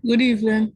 Good evening.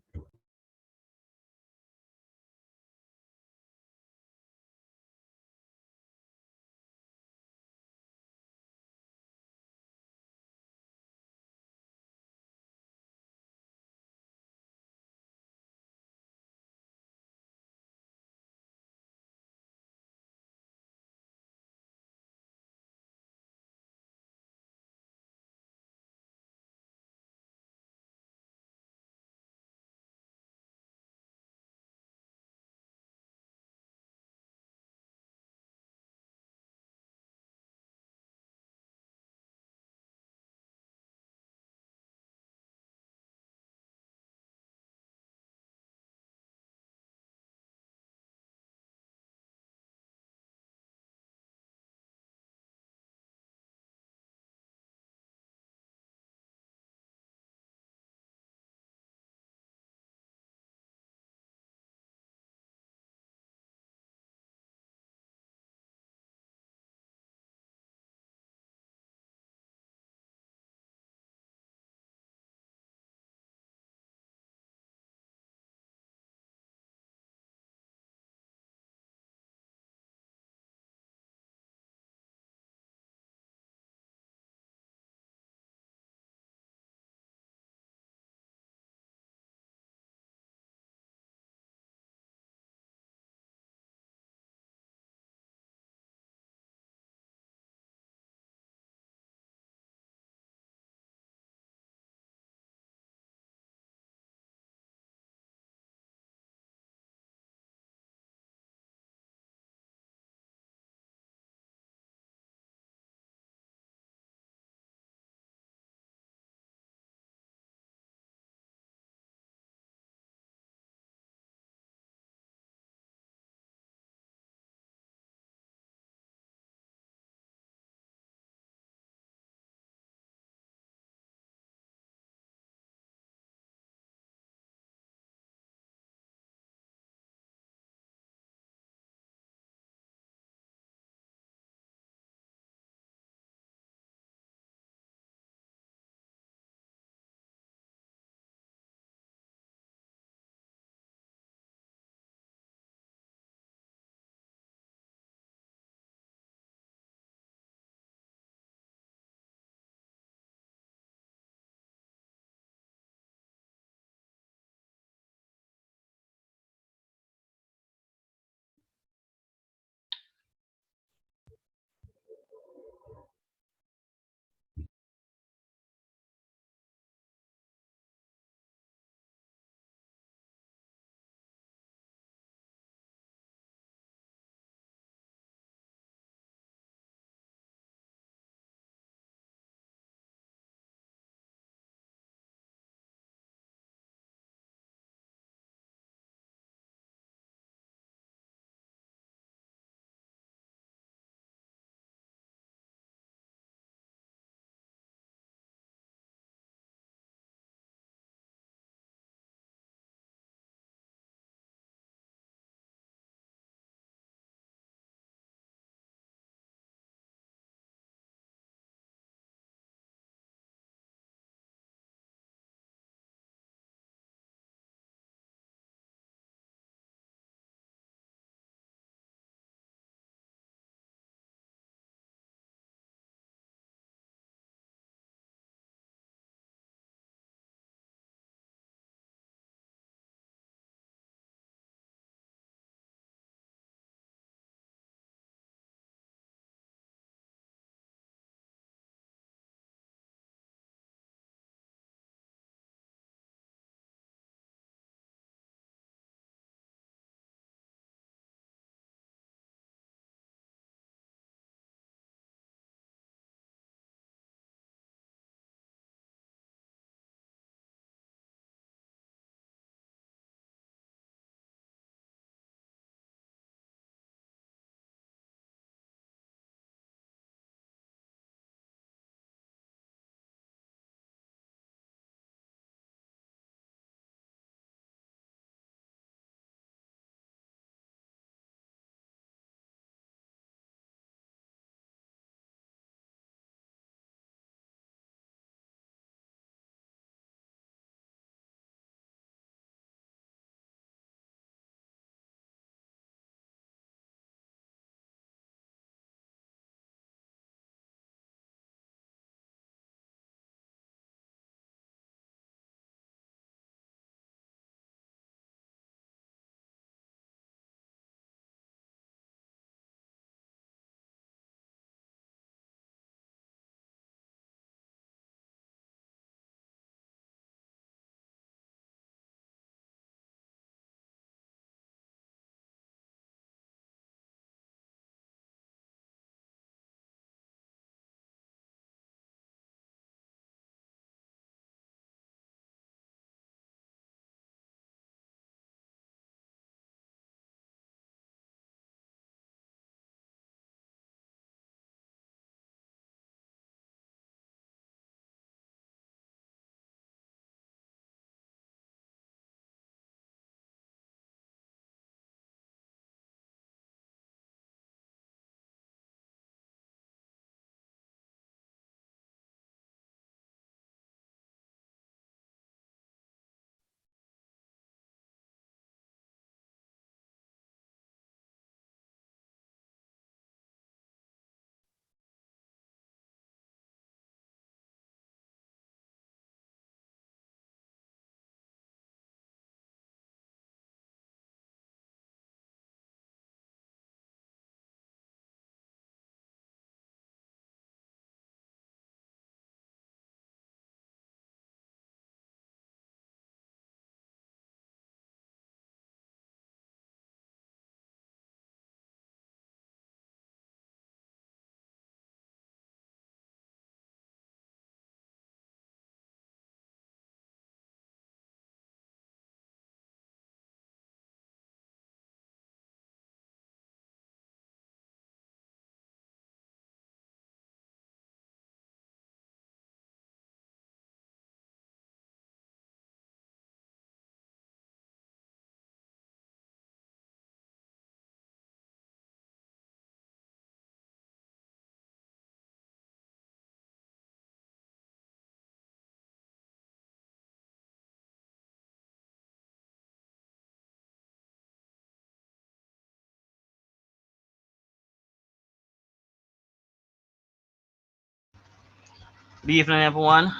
Good evening, everyone.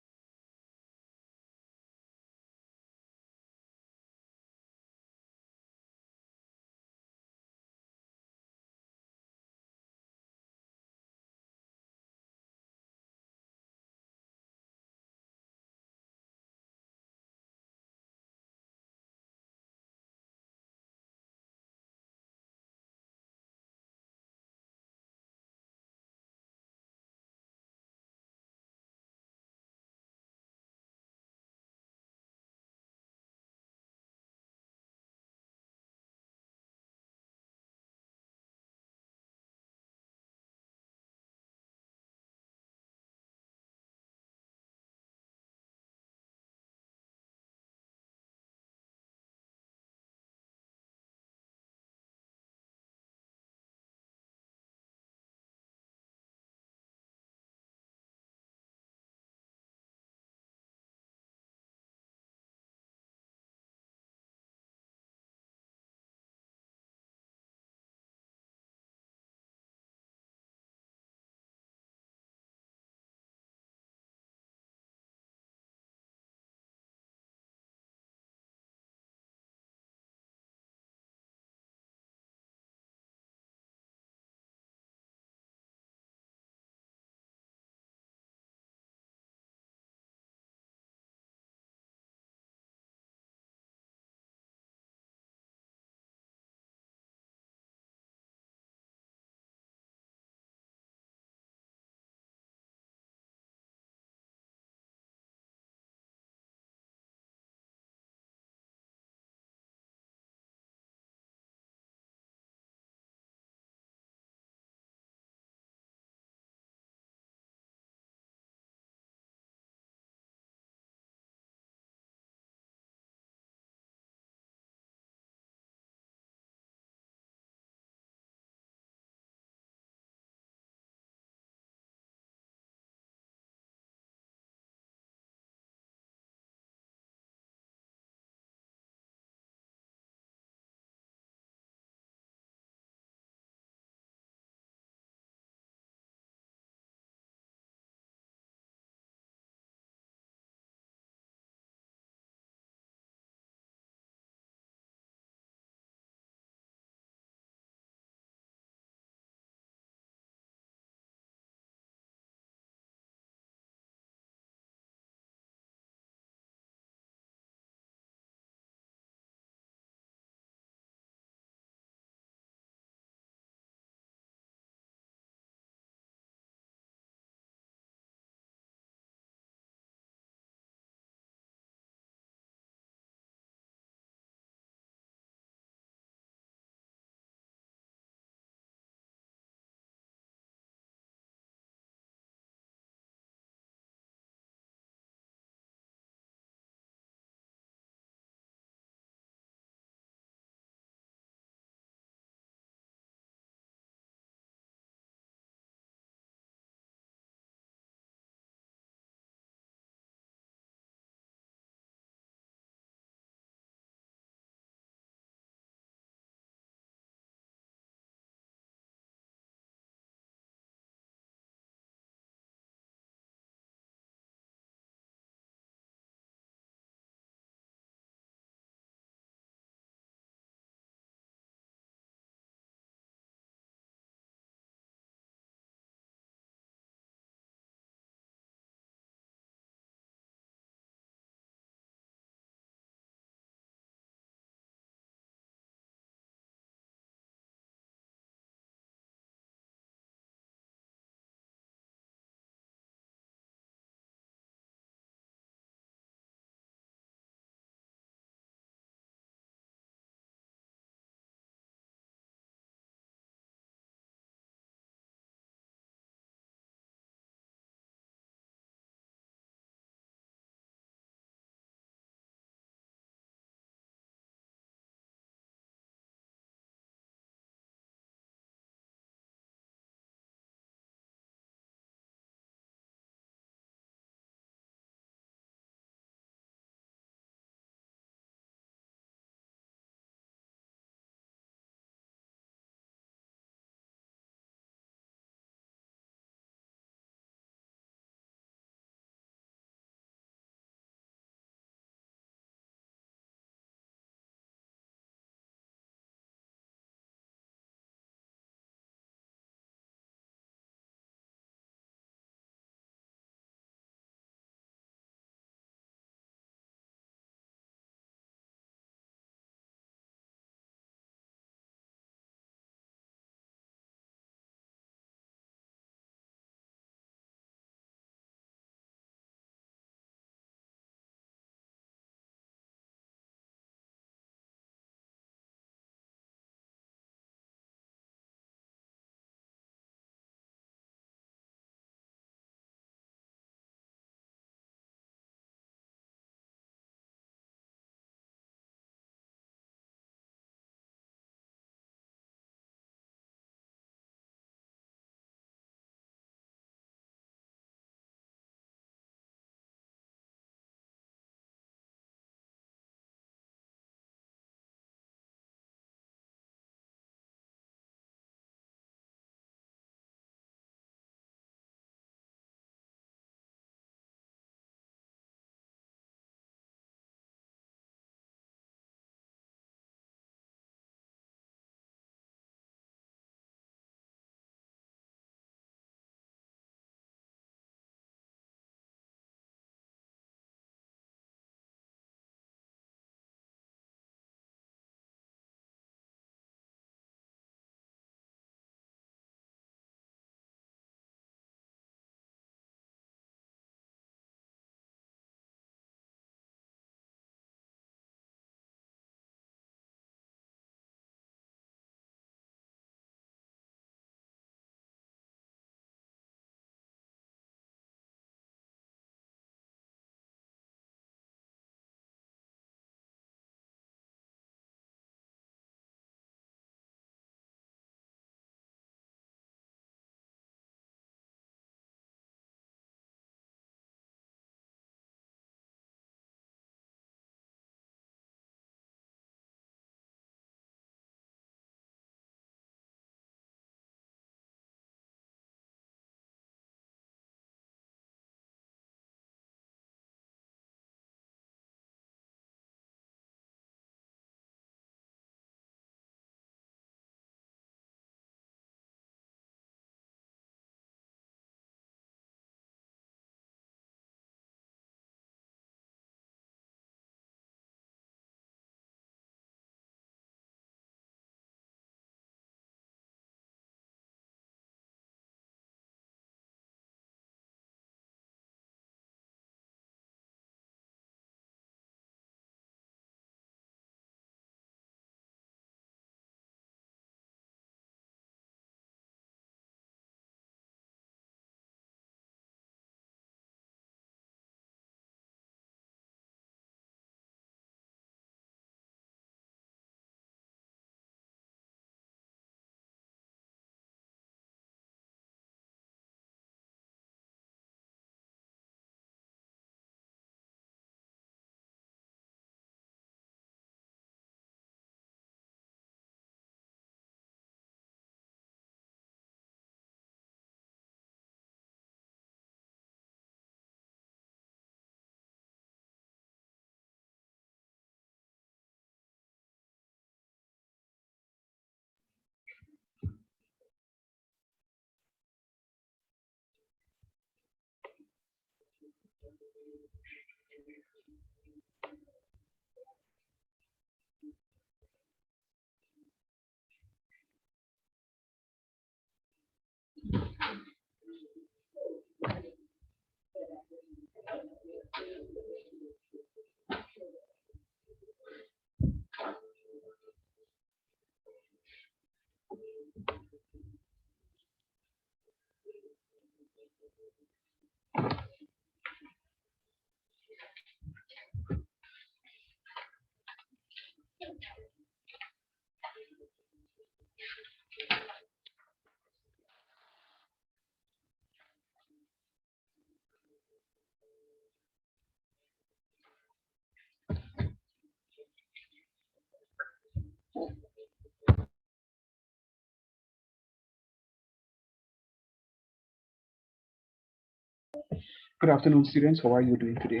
Good afternoon, students. How are you doing today?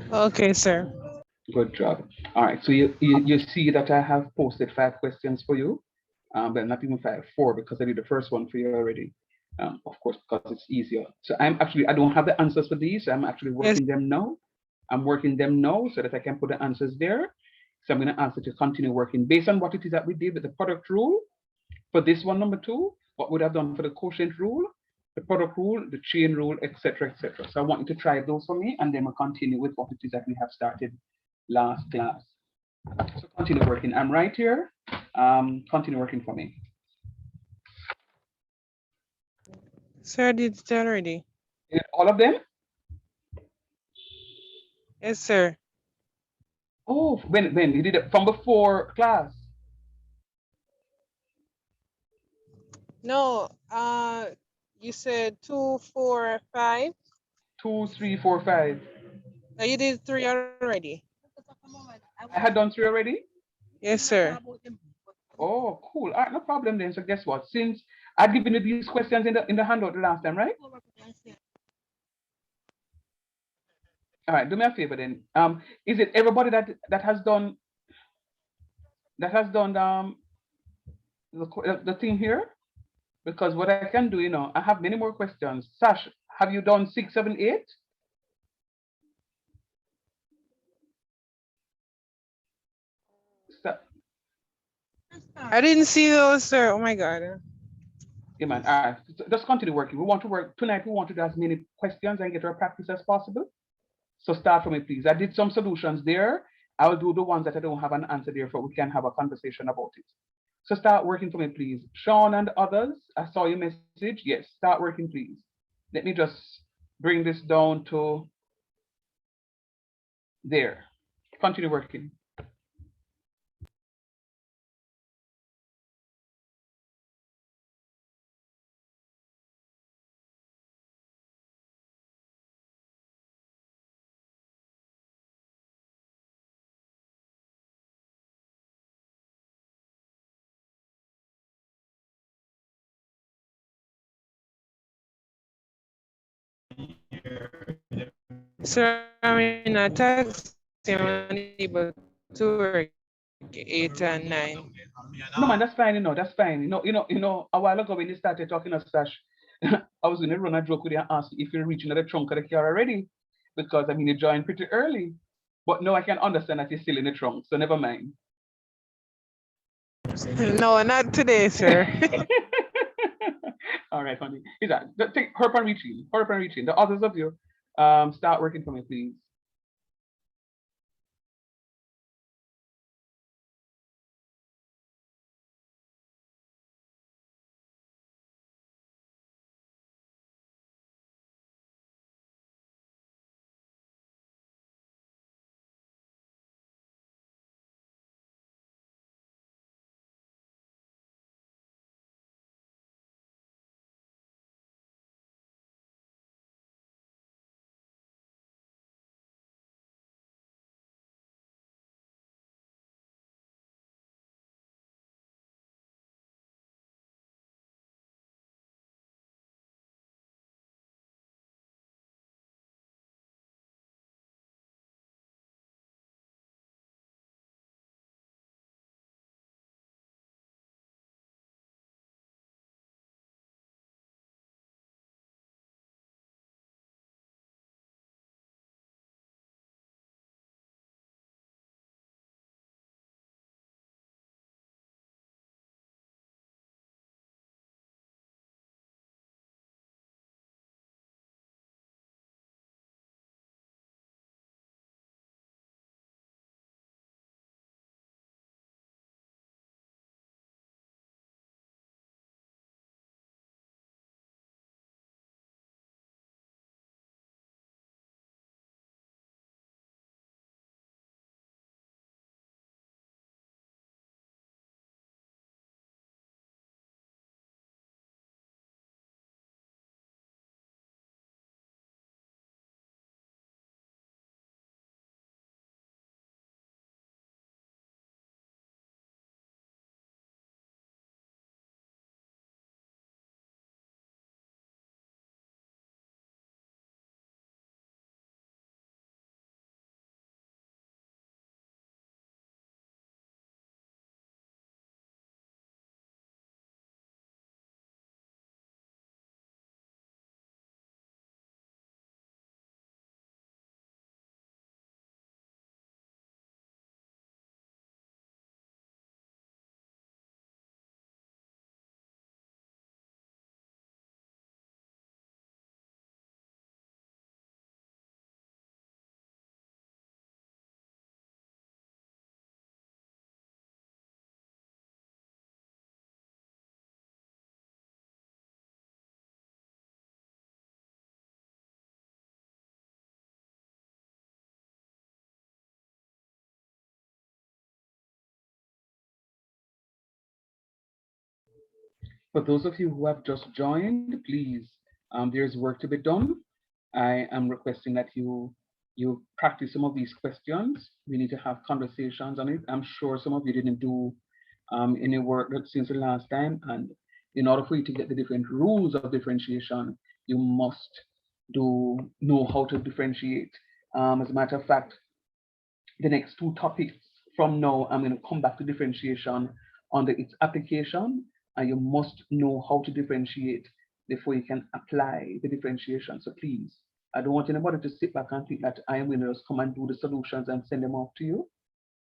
Okay, sir. Good job. All right. So you see that I have posted 5 questions for you, but not even 5, 4, because I did the first one for you already. Of course, because it's easier. So I don't have the answers for these. So I'm actually working them now. I'm working them now so that I can put the answers there. So I'm going to ask you to continue working based on what it is that we did with the product rule. For this one, number 2, what would have done for the quotient rule, the product rule, the chain rule, etc., etc. So I want you to try those for me, and then we'll continue with what it is that we have started last class. So continue working. I'm right here. Continue working for me. Sir, I did it already. All of them? Yes, sir. Oh, when you did it from before class? No, you said 2, 4, 5. 2, 3, 4, 5. No, you did 3 already. I had done 3 already? Yes, sir. Oh, cool. All right, no problem then. So guess what? Since I'd given you these questions in the handout the last time, right? All right, do me a favor then. Is it everybody that has done the thing here? Because what I can do, I have many more questions. Sash, have you done 6, 7, 8? I didn't see those, sir. Oh my God. Yeah, man. All right. Just continue working. We want to work tonight. We want to do as many questions and get our practice as possible. So start from it, please. I did some solutions there. I'll do the ones that I don't have an answer there for. We can have a conversation about it. So start working for me, please. Sean and others, I saw your message. Yes, start working, please. Let me just bring this down to there. Continue working. Sir, I'm in a taxi. I'm unable to work 8 and 9. No, man, that's fine. That's fine. A while ago when you started talking of Sash, I was going to run a joke with you and ask you if you're reaching the trunk of the car already, because I mean you joined pretty early. But no, I can understand that you're still in the trunk, so never mind. No, not today, sir. All right, honey. Is that take her and reaching? Her and reaching. The others of you, start working for me, please. For those of you who have just joined, please, there's work to be done. I am requesting that you practice some of these questions. We need to have conversations on it. I'm sure some of you didn't do any work since the last time, and in order for you to get the different rules of differentiation, you must know how to differentiate. As a matter of fact, the next two topics from now, I'm going to come back to differentiation under its application, and you must know how to differentiate before you can apply the differentiation. So please, I don't want anybody to sit back and think that I am going to just come and do the solutions and send them off to you.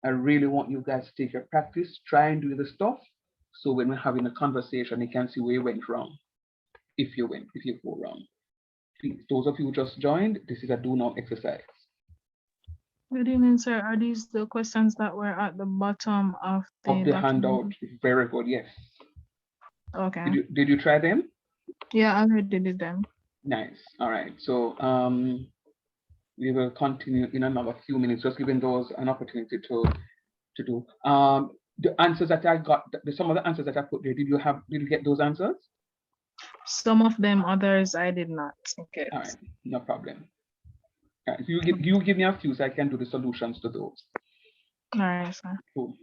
I really want you guys to take your practice, try and do the stuff, so when we're having a conversation, you can see where you went wrong, if you go wrong. Please, those of you who just joined, this is a do now exercise. Good evening, sir. Are these the questions that were at the bottom of the handout? Very good. Yes. Okay. Did you try them? Yeah, I already did them. Nice. All right. So we will continue in another few minutes, just giving those an opportunity to do. The answers that I got, some of the answers that I put there, did you get those answers? Some of them, others I did not. Okay. All right, no problem. All right, you give me a few so I can do the solutions to those. All right, sir. Cool.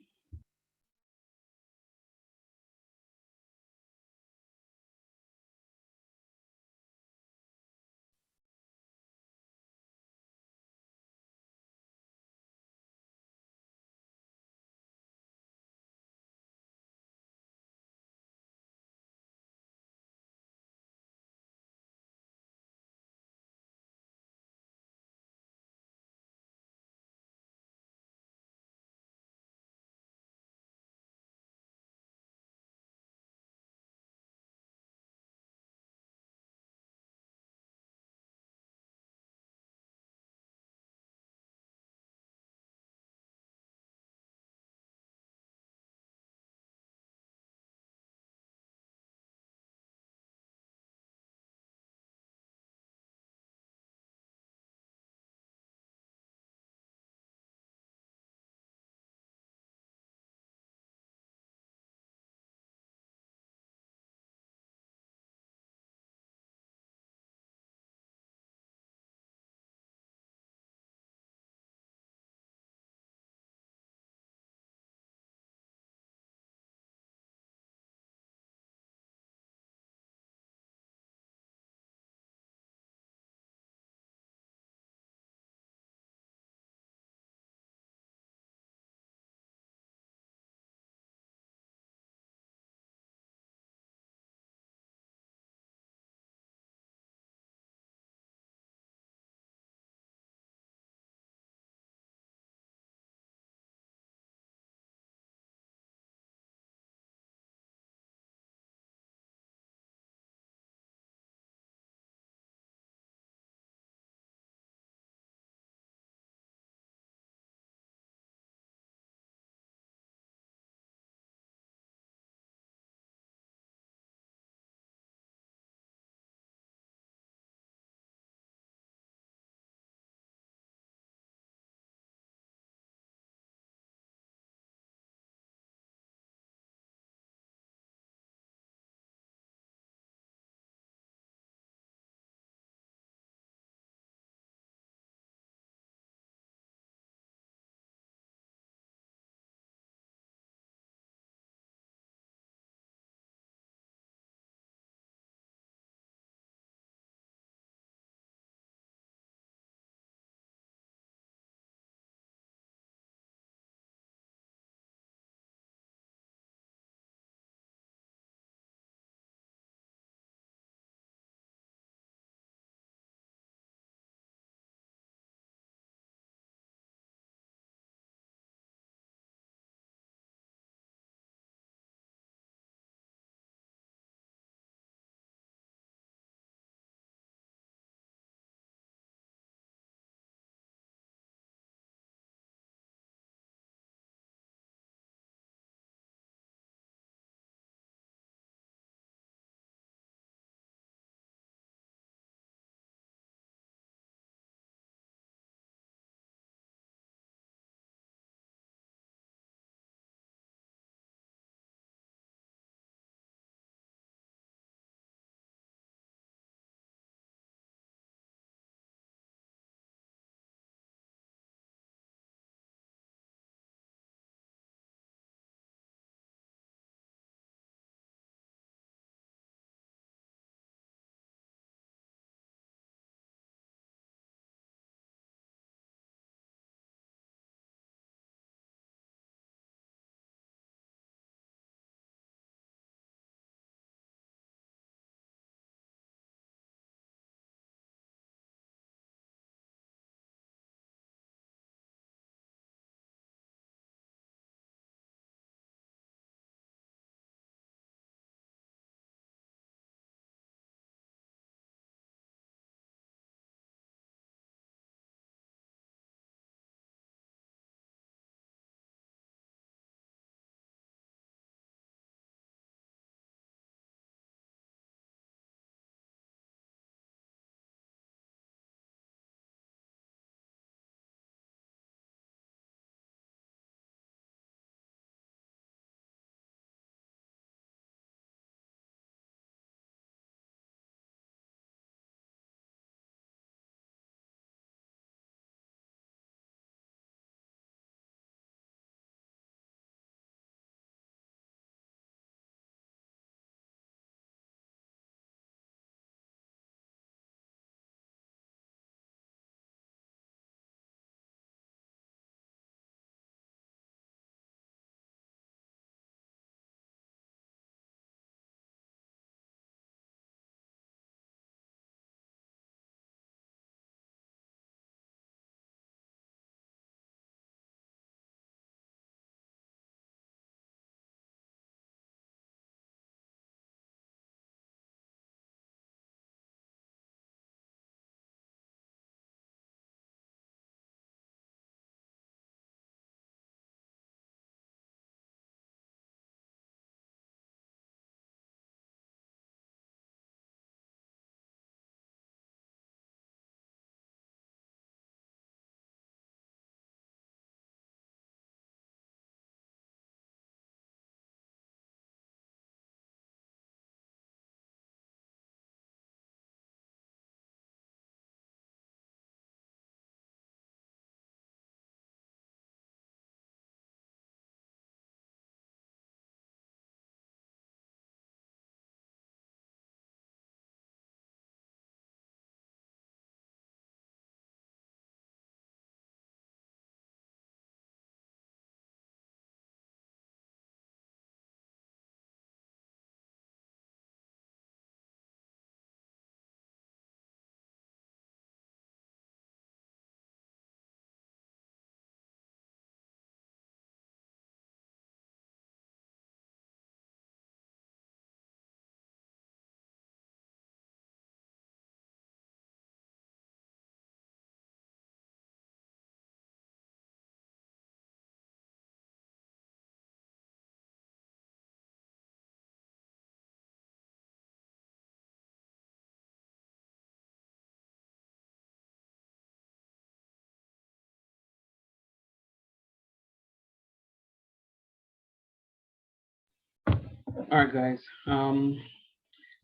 All right, guys.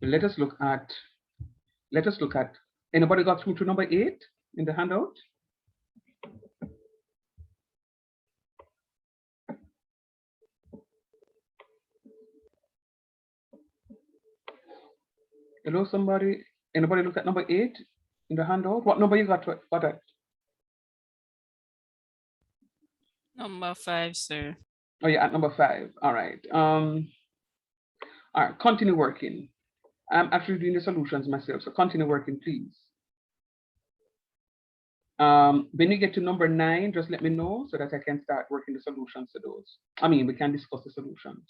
Let us look at. Anybody got through to number 8 in the handout? Hello, somebody. Anybody look at number 8 in the handout? What number you got? What at? Number 5, sir. Oh, yeah, at number 5. All right. All right. Continue working. I'm actually doing the solutions myself, so continue working, please. When you get to number 9, just let me know so that I can start working the solutions to those. I mean, we can discuss the solutions.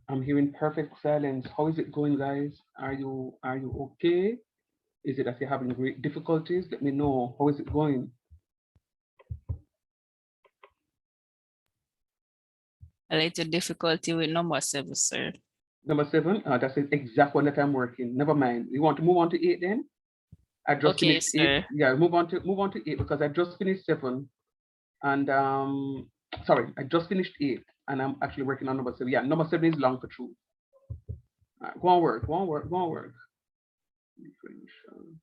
I'm hearing perfect silence. How is it going, guys? Are you okay? Is it that you're having great difficulties? Let me know. How is it going? A little difficulty with number 7, sir. Number 7, that's the exact one that I'm working. Never mind. You want to move on to 8 then? I just Okay, finished 8. sir. Yeah, move on to 8 because I just finished 7. And sorry, I just finished 8 and I'm actually working on number 7. Yeah, number 7 is long for truth. All right, go on work, go on work, go on work. Differential.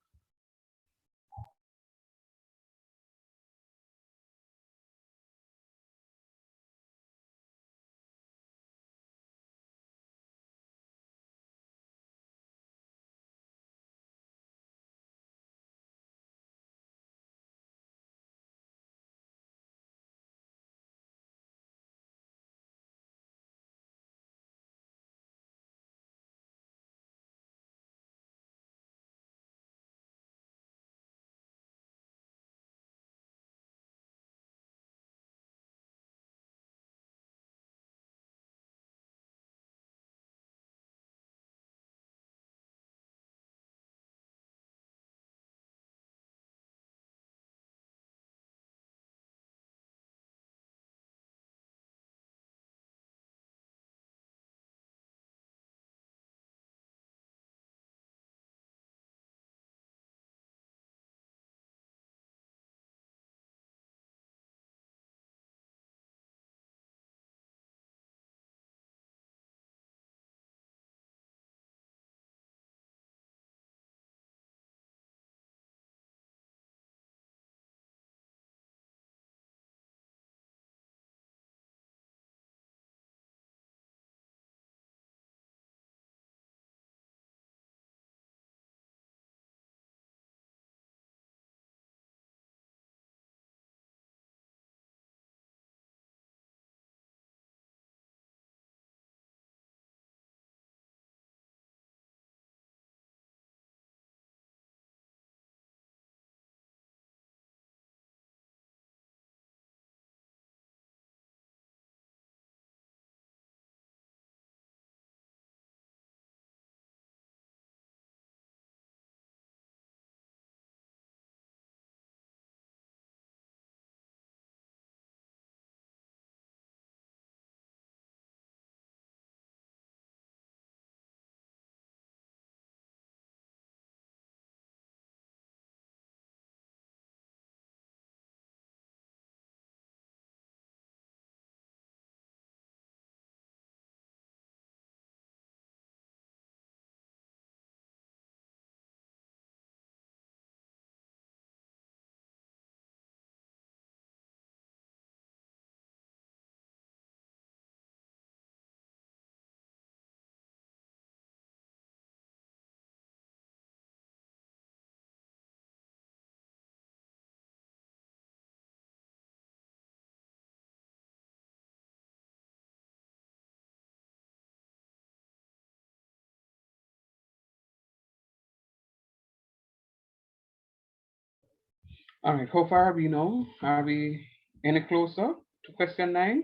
All right, how far are we now? Are we any closer to question 9?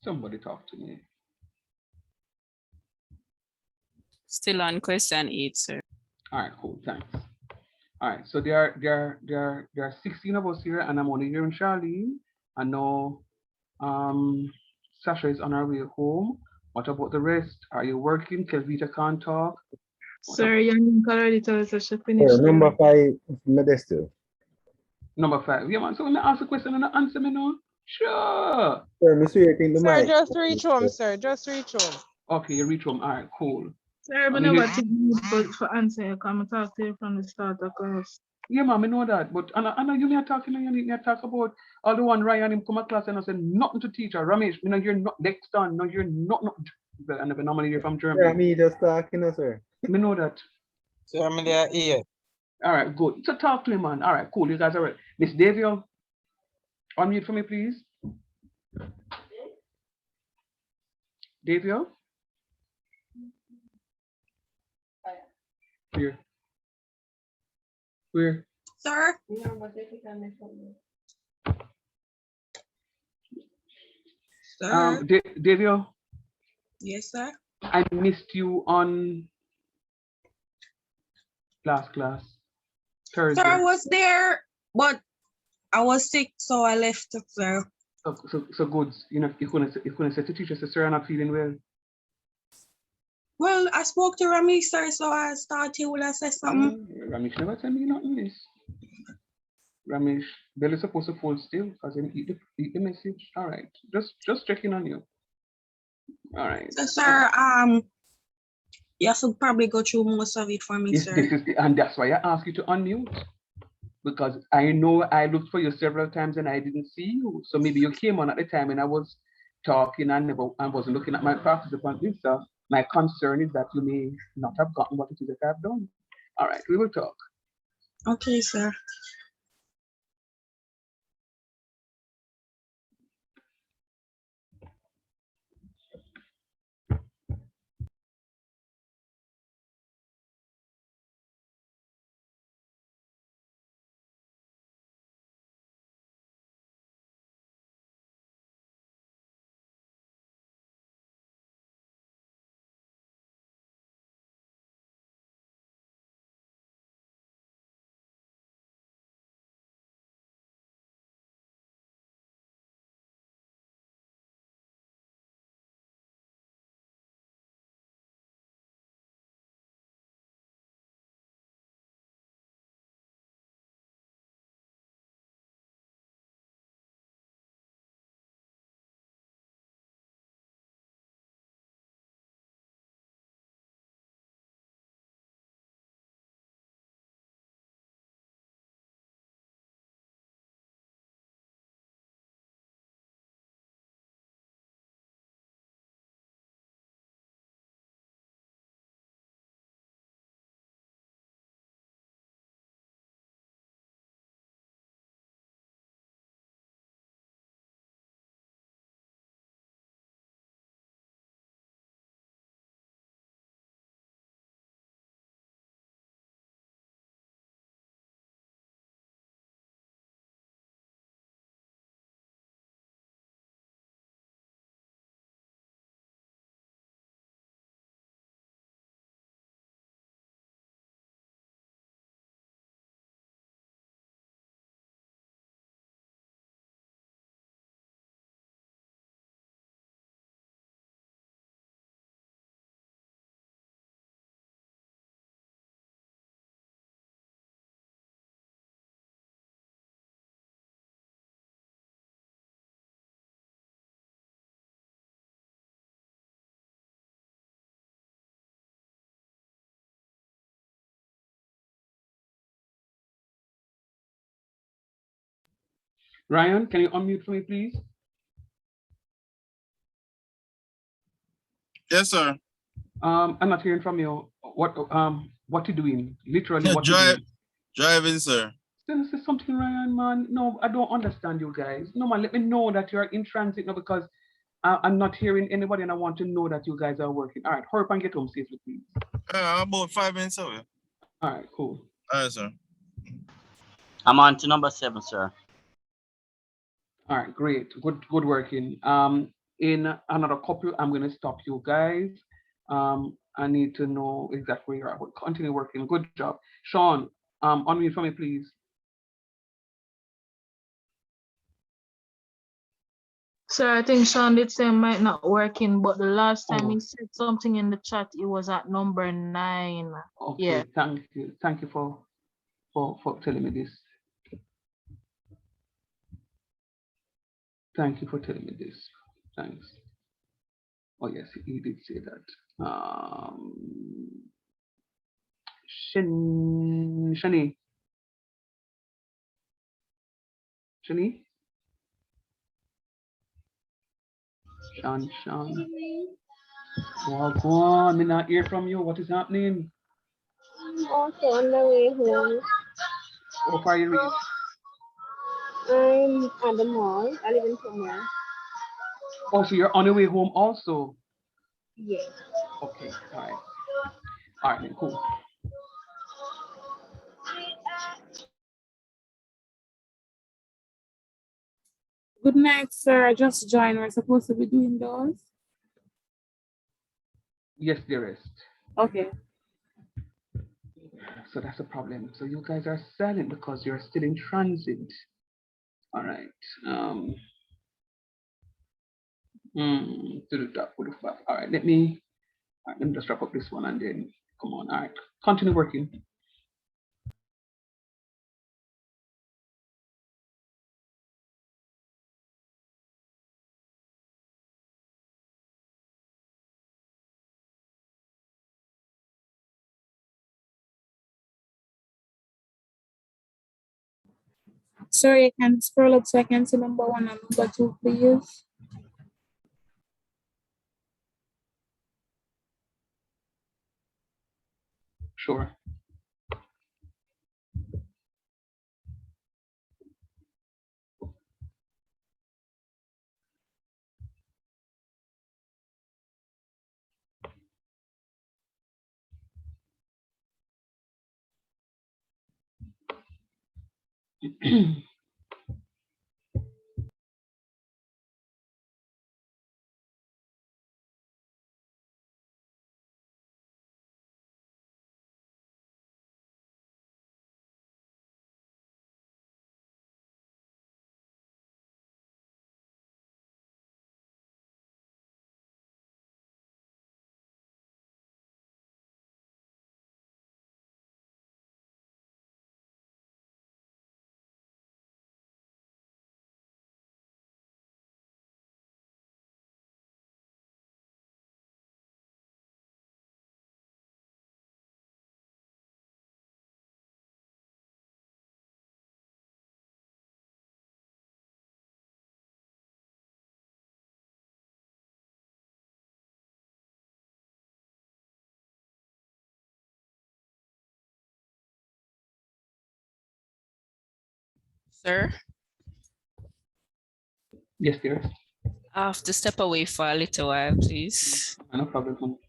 Somebody talk to me. Still on question 8, sir. All right, cool, thanks. All right, so there are 16 of us here, and I'm only hearing Charlene. I know Sasha is on her way home. What about the rest? Are you working? Kelvita can't talk. Sir, Yanin already told us that she Sir, finished. number 5, Modesto. Number 5. Yeah, man. So when I ask a question and I answer me now, sure. Sir, Mr. You think the Sir, mic. just reach home, sir. Just reach home. Okay, you reach home. All right, cool. Sir, but I'm no, here- but you for answer, you come talk to you from the start of class. Yeah, ma'am, I know that. But I know you may talk, you may talk about all the one Ryan him come to class and I said nothing to teacher. Ramesh, you know you're not next on. No, you're not. Well, I never normally hear from Germany. Yeah, me just talking, sir. Me know that. Sir, I'm there here. All right, good. So talk to me, man. All right, cool. You guys are right. Miss Davio, unmute for me, please. Davio? Here. Where? Sir? Sir. Davio, Yes, sir. I missed you on last class, Sir, I Thursday. was there, but I was sick, so I left, sir. So good. You know, you couldn't say to teacher, sir, I'm not feeling well. Well, I spoke to Rami, sir, so I thought he would have said something. Ramesh never tell me nothing this. Ramesh, Bell is supposed to hold still because he eat the message. All right, just checking on you. All right. So, sir, you have to probably go through most of it for me, Yes, sir. and that's why I asked you to unmute, because I know I looked for you several times and I didn't see you. So maybe you came on at the time and I was talking and I wasn't looking at my participant list. So my concern is that you may not have gotten what it is that I've done. All right, we will talk. Okay, sir. Ryan, can you unmute for me, please? Yes, sir. I'm not hearing from you. What you doing? Literally, what you Drive, doing? driving, sir. This is something, Ryan, man. No, I don't understand you guys. No, man, let me know that you're in transit now, because I'm not hearing anybody and I want to know that you guys are working. All right, hurry up and get home safely, please. About 5 minutes away. All right, cool. All right, sir. I'm on to number 7, sir. All right, great. Good working. In another couple, I'm going to stop you guys. I need to know exactly where you are. But continue working. Good job. Sean, unmute for me, please. Sir, I think Sean did say might not working, but the last time Oh. he said something in the chat, it was at number 9. Okay, Yeah. thank you. Thank you for telling me this. Thank you for telling me this. Thanks. Oh yes, he did say that. Shani. Sean. Well, go on. Me not hear from you. What is happening? Also on the way home, How far you reach? I'm at the mall. I live in somewhere. Oh, so you're on your way home also? Yes. Okay, all right. All right, then, cool. Good night, sir. I just joined. We're supposed to be doing those. Yes, dearest. Okay. So that's a problem. So you guys are silent because you're still in transit. All right. To the top, to the five. All right. Let me just wrap up this one and then come on. All right. Continue working. Sorry, I can scroll up so I can see number 1 and number 2, please. Sure. Sir, Yes, dearest. I have to step away for a little while, please. No problem. Honey.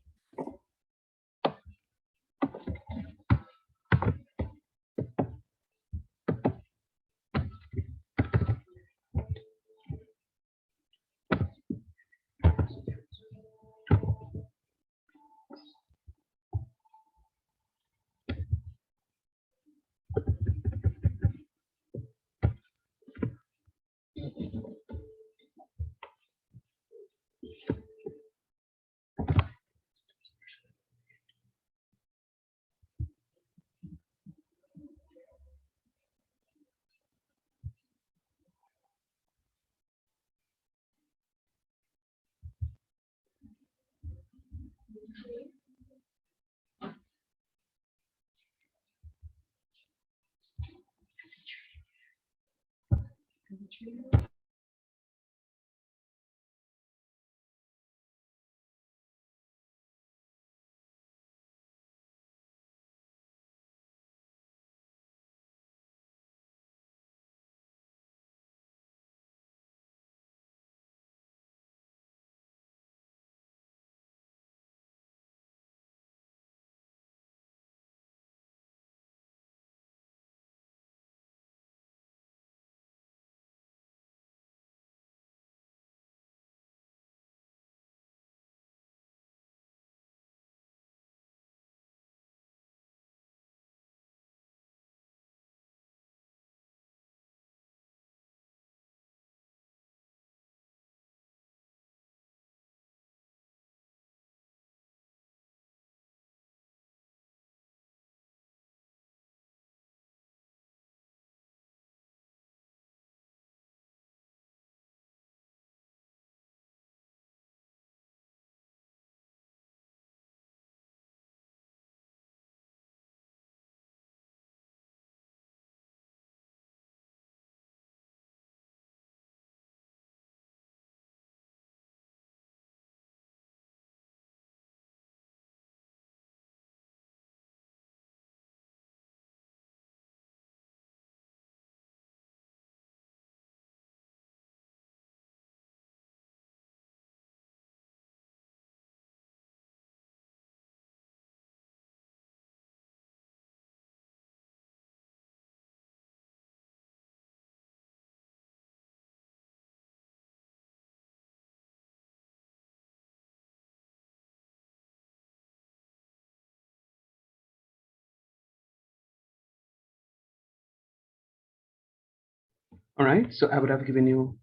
All right, so I would have given you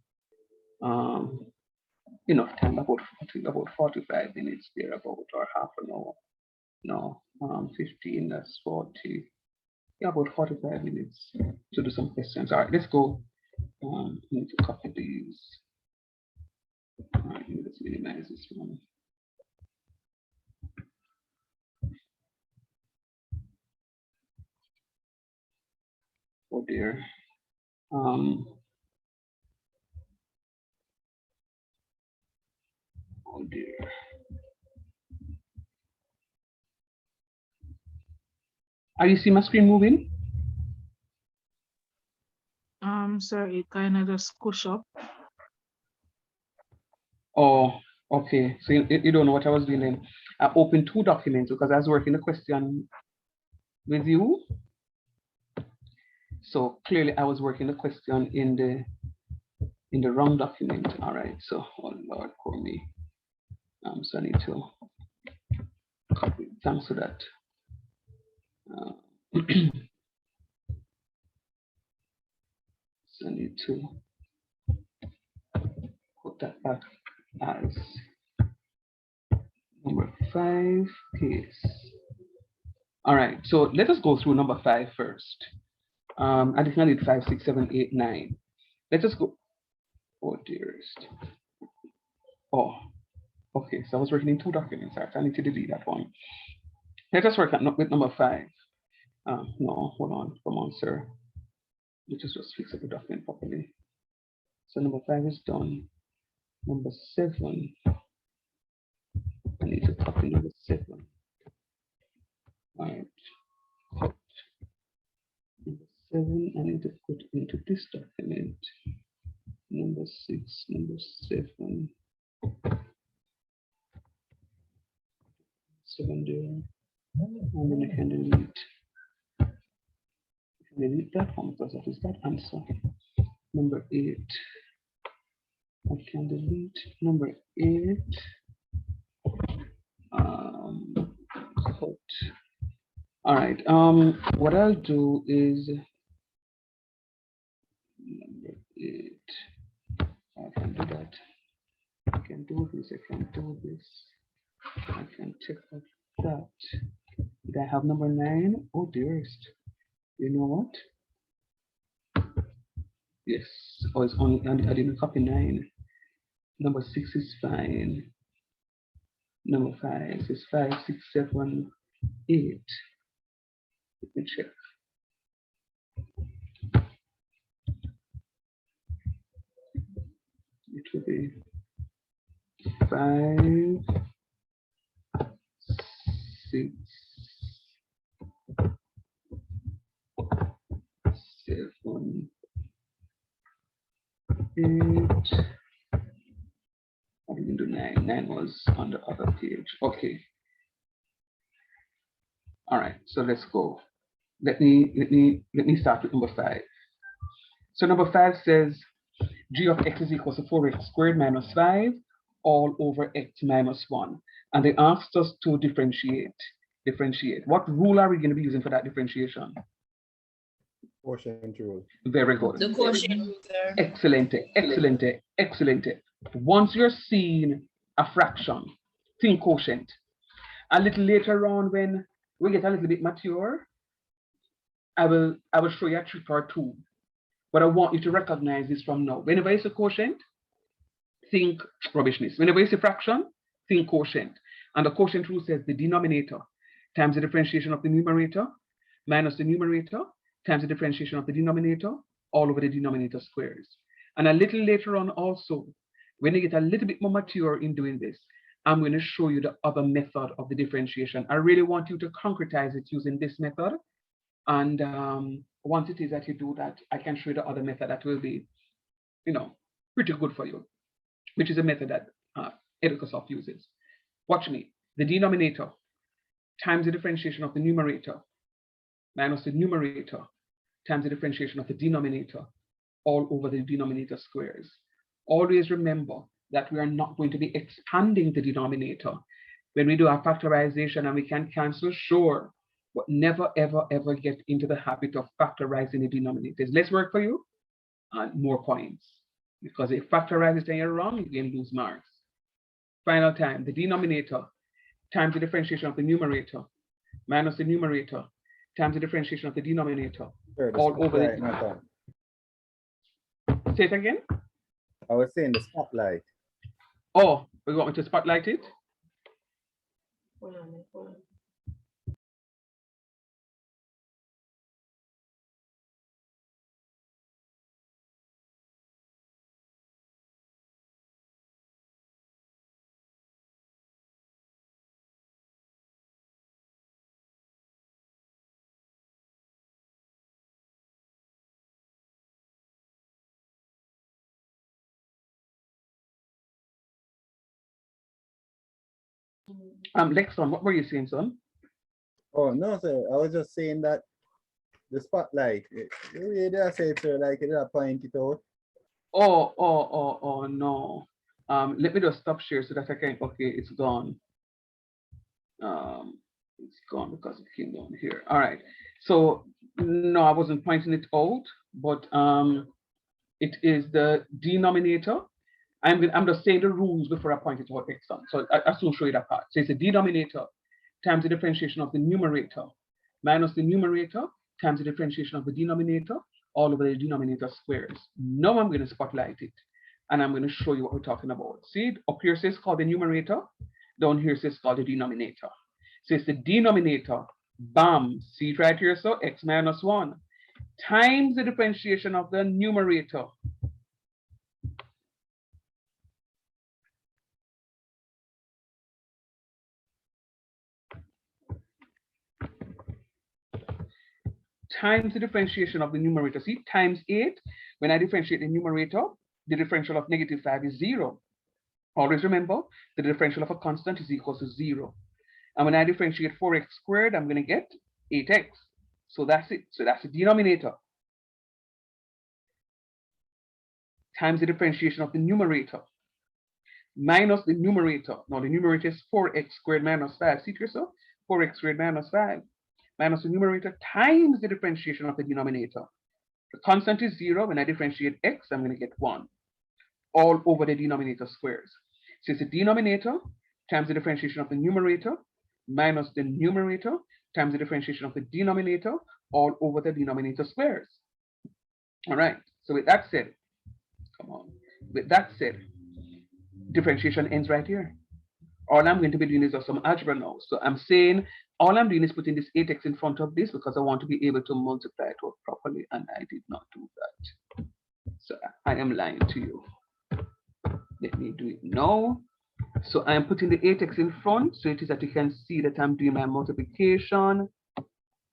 enough time, about 45 minutes there, about, or half an hour. No, 15, that's 40. Yeah, about 45 minutes to do some questions. All right, let's go. I need to copy these. All right, let's minimize this one. Oh dear. Oh dear. Are you seeing my screen moving? Sir, it kind of just squish up. Oh, okay. So you don't know what I was doing then. I opened 2 documents because I was working the question with you. So clearly I was working the question in the wrong document. All right. So, oh Lord, for me. So I need to copy. Thanks for that. So I need to put that back as number 5 case. All right, so let us go through number 5 first. I think I need 5, 6, 7, 8, 9. Let us go. Oh dearest. Oh, okay. So I was working in 2 documents. I need to delete that one. Let us work with number 5. No, hold on. Come on, sir. Let us just fix up the document properly. So number 5 is done. Number 7. I need to copy number 7. All right. Cut. Number 7, I need to put into this document. Number 6, number 7. 7 there. And then I can delete that one because that is that answer. Number 8. I can delete number 8. Cut. All right. What I'll do is number 8. I can do that. I can do this. I can do this. I can check that. Did I have number 9? Oh dearest. You know what? Yes. Oh, it's only I didn't copy 9. Number 6 is fine. Number 5 is 5, 6, 7, 8. Let me check. It will be 5, 6, 7, 8. I didn't do 9. 9 was on the other page. Okay. All right. So let's go. Let me start with number 5. So number 5 says g of x is equal to 4x squared minus 5 all over x minus 1. And they asked us to differentiate. What rule are we going to be using for that differentiation? Quotient rule. Very good. The quotient rule, sir. Excellent, excellent, excellent. Once you're seeing a fraction, think quotient. A little later on, when we get a little bit mature, I will show you a trick or 2. But I want you to recognize this from now. Whenever it's a quotient, think rubbishness. Whenever it's a fraction, think quotient. And the quotient rule says the denominator times the differentiation of the numerator minus the numerator times the differentiation of the denominator all over the denominator squares. And a little later on also, when you get a little bit more mature in doing this, I'm going to show you the other method of the differentiation. I really want you to concretize it using this method. And once it is that you do that, I can show you the other method that will be, pretty good for you, which is a method that Educasoft uses. Watch me. The denominator times the differentiation of the numerator minus the numerator times the differentiation of the denominator all over the denominator squares. Always remember that we are not going to be expanding the denominator. When we do our factorization and we can cancel, sure, but never, ever, ever get into the habit of factorizing the denominators. Let's work for you. more points. Because if factorize it and you're wrong, you can lose marks. Final time, the denominator times the differentiation of the numerator minus the numerator times the differentiation of the denominator Sir, the all over spotlight, the. not on. Say it again. I was saying the spotlight. Oh, you want me to spotlight it? Lexon, what were you saying, son? Oh, no, sir. I was just saying that the spotlight, the way they say it, sir, like it point it out. Oh, no. Let me just stop share so that I can, okay, it's gone. It's gone because it came down here. All right. So no, I wasn't pointing it out, but it is the denominator. I'm just saying the rules before I point it out next time. So I soon show you that part. So it's the denominator times the differentiation of the numerator minus the numerator times the differentiation of the denominator all over the denominator squares. Now I'm going to spotlight it and I'm going to show you what we're talking about. See, up here says called the numerator, down here says called the denominator. So it's the denominator, bam, see it right here, so x minus 1 times the differentiation of the numerator. Times the differentiation of the numerator. See, times 8, when I differentiate the numerator, the differential of -5 is 0. Always remember, the differential of a constant is equal to 0. And when I differentiate 4x squared, I'm going to get 8x. So that's it. So that's the denominator. Times the differentiation of the numerator minus the numerator. Now the numerator is 4x squared minus 5. See it yourself? 4x squared minus 5. Minus the numerator times the differentiation of the denominator. The constant is 0. When I differentiate x, I'm going to get 1 all over the denominator squares. So it's the denominator times the differentiation of the numerator minus the numerator times the differentiation of the denominator all over the denominator squares. All right. So with that said, come on. With that said, differentiation ends right here. All I'm going to be doing is just some algebra now. So I'm saying all I'm doing is putting this 8x in front of this because I want to be able to multiply it out properly, and I did not do that. So I am lying to you. Let me do it now. So I am putting the 8x in front, so it is that you can see that I'm doing my multiplication.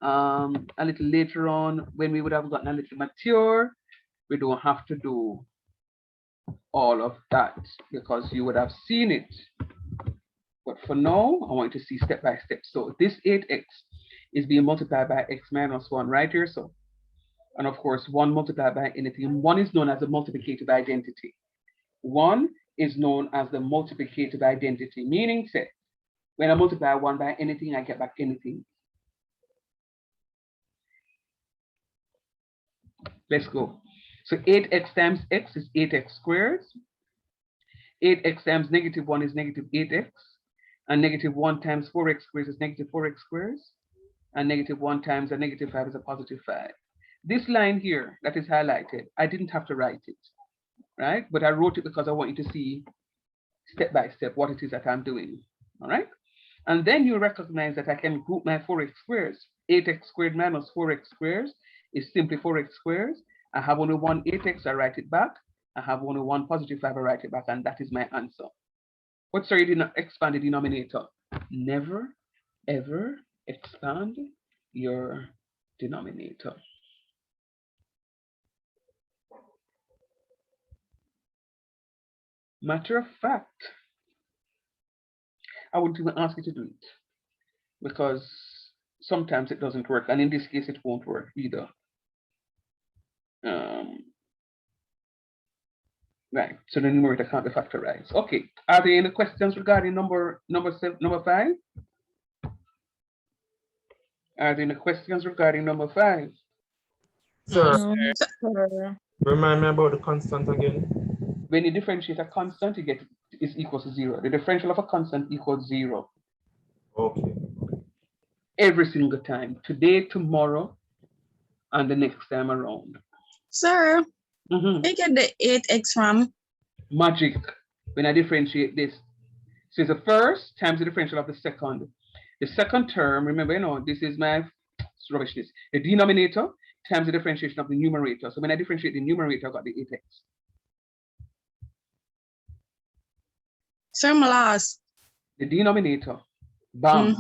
A little later on, when we would have gotten a little mature, we don't have to do all of that because you would have seen it. But for now, I want you to see step by step. So this 8x is being multiplied by x minus 1 right here. So, and of course, 1 multiplied by anything. 1 is known as the multiplicative identity. 1 is known as the multiplicative identity, meaning say, when I multiply 1 by anything, I get back anything. Let's go. So 8x times x is 8x squared. 8x times -1 is -8x. And -1 times 4x squared is -4x squared. And -1 times a -5 is a +5. This line here that is highlighted, I didn't have to write it, right? But I wrote it because I want you to see step by step what it is that I'm doing, all right? And then you recognize that I can group my 4x squares. 8x squared minus 4x squared is simply 4x squared. I have only one 8x, I write it back. I have only one +5, I write it back, and that is my answer. But sorry, you did not expand the denominator. Never, ever expand your denominator. Matter of fact, I wouldn't even ask you to do it because sometimes it doesn't work, and in this case, it won't work either. Right, so the numerator can't be factorized. Okay, are there any questions regarding number 5? Are there any questions regarding number 5? Sir. No, sir. Remind me about the constant again. When you differentiate a constant, you get is equals to 0. The differential of a constant equals 0. Okay. Every single time. Today, tomorrow, and the next time around. Sir, Mhm. I get the 8x from. Magic. When I differentiate this. So it's the first times the differential of the second. The second term, remember, this is my rubbishness. The denominator times the differentiation of the numerator. So when I differentiate the numerator, I got the 8x. Sir, my last. The denominator. Bam.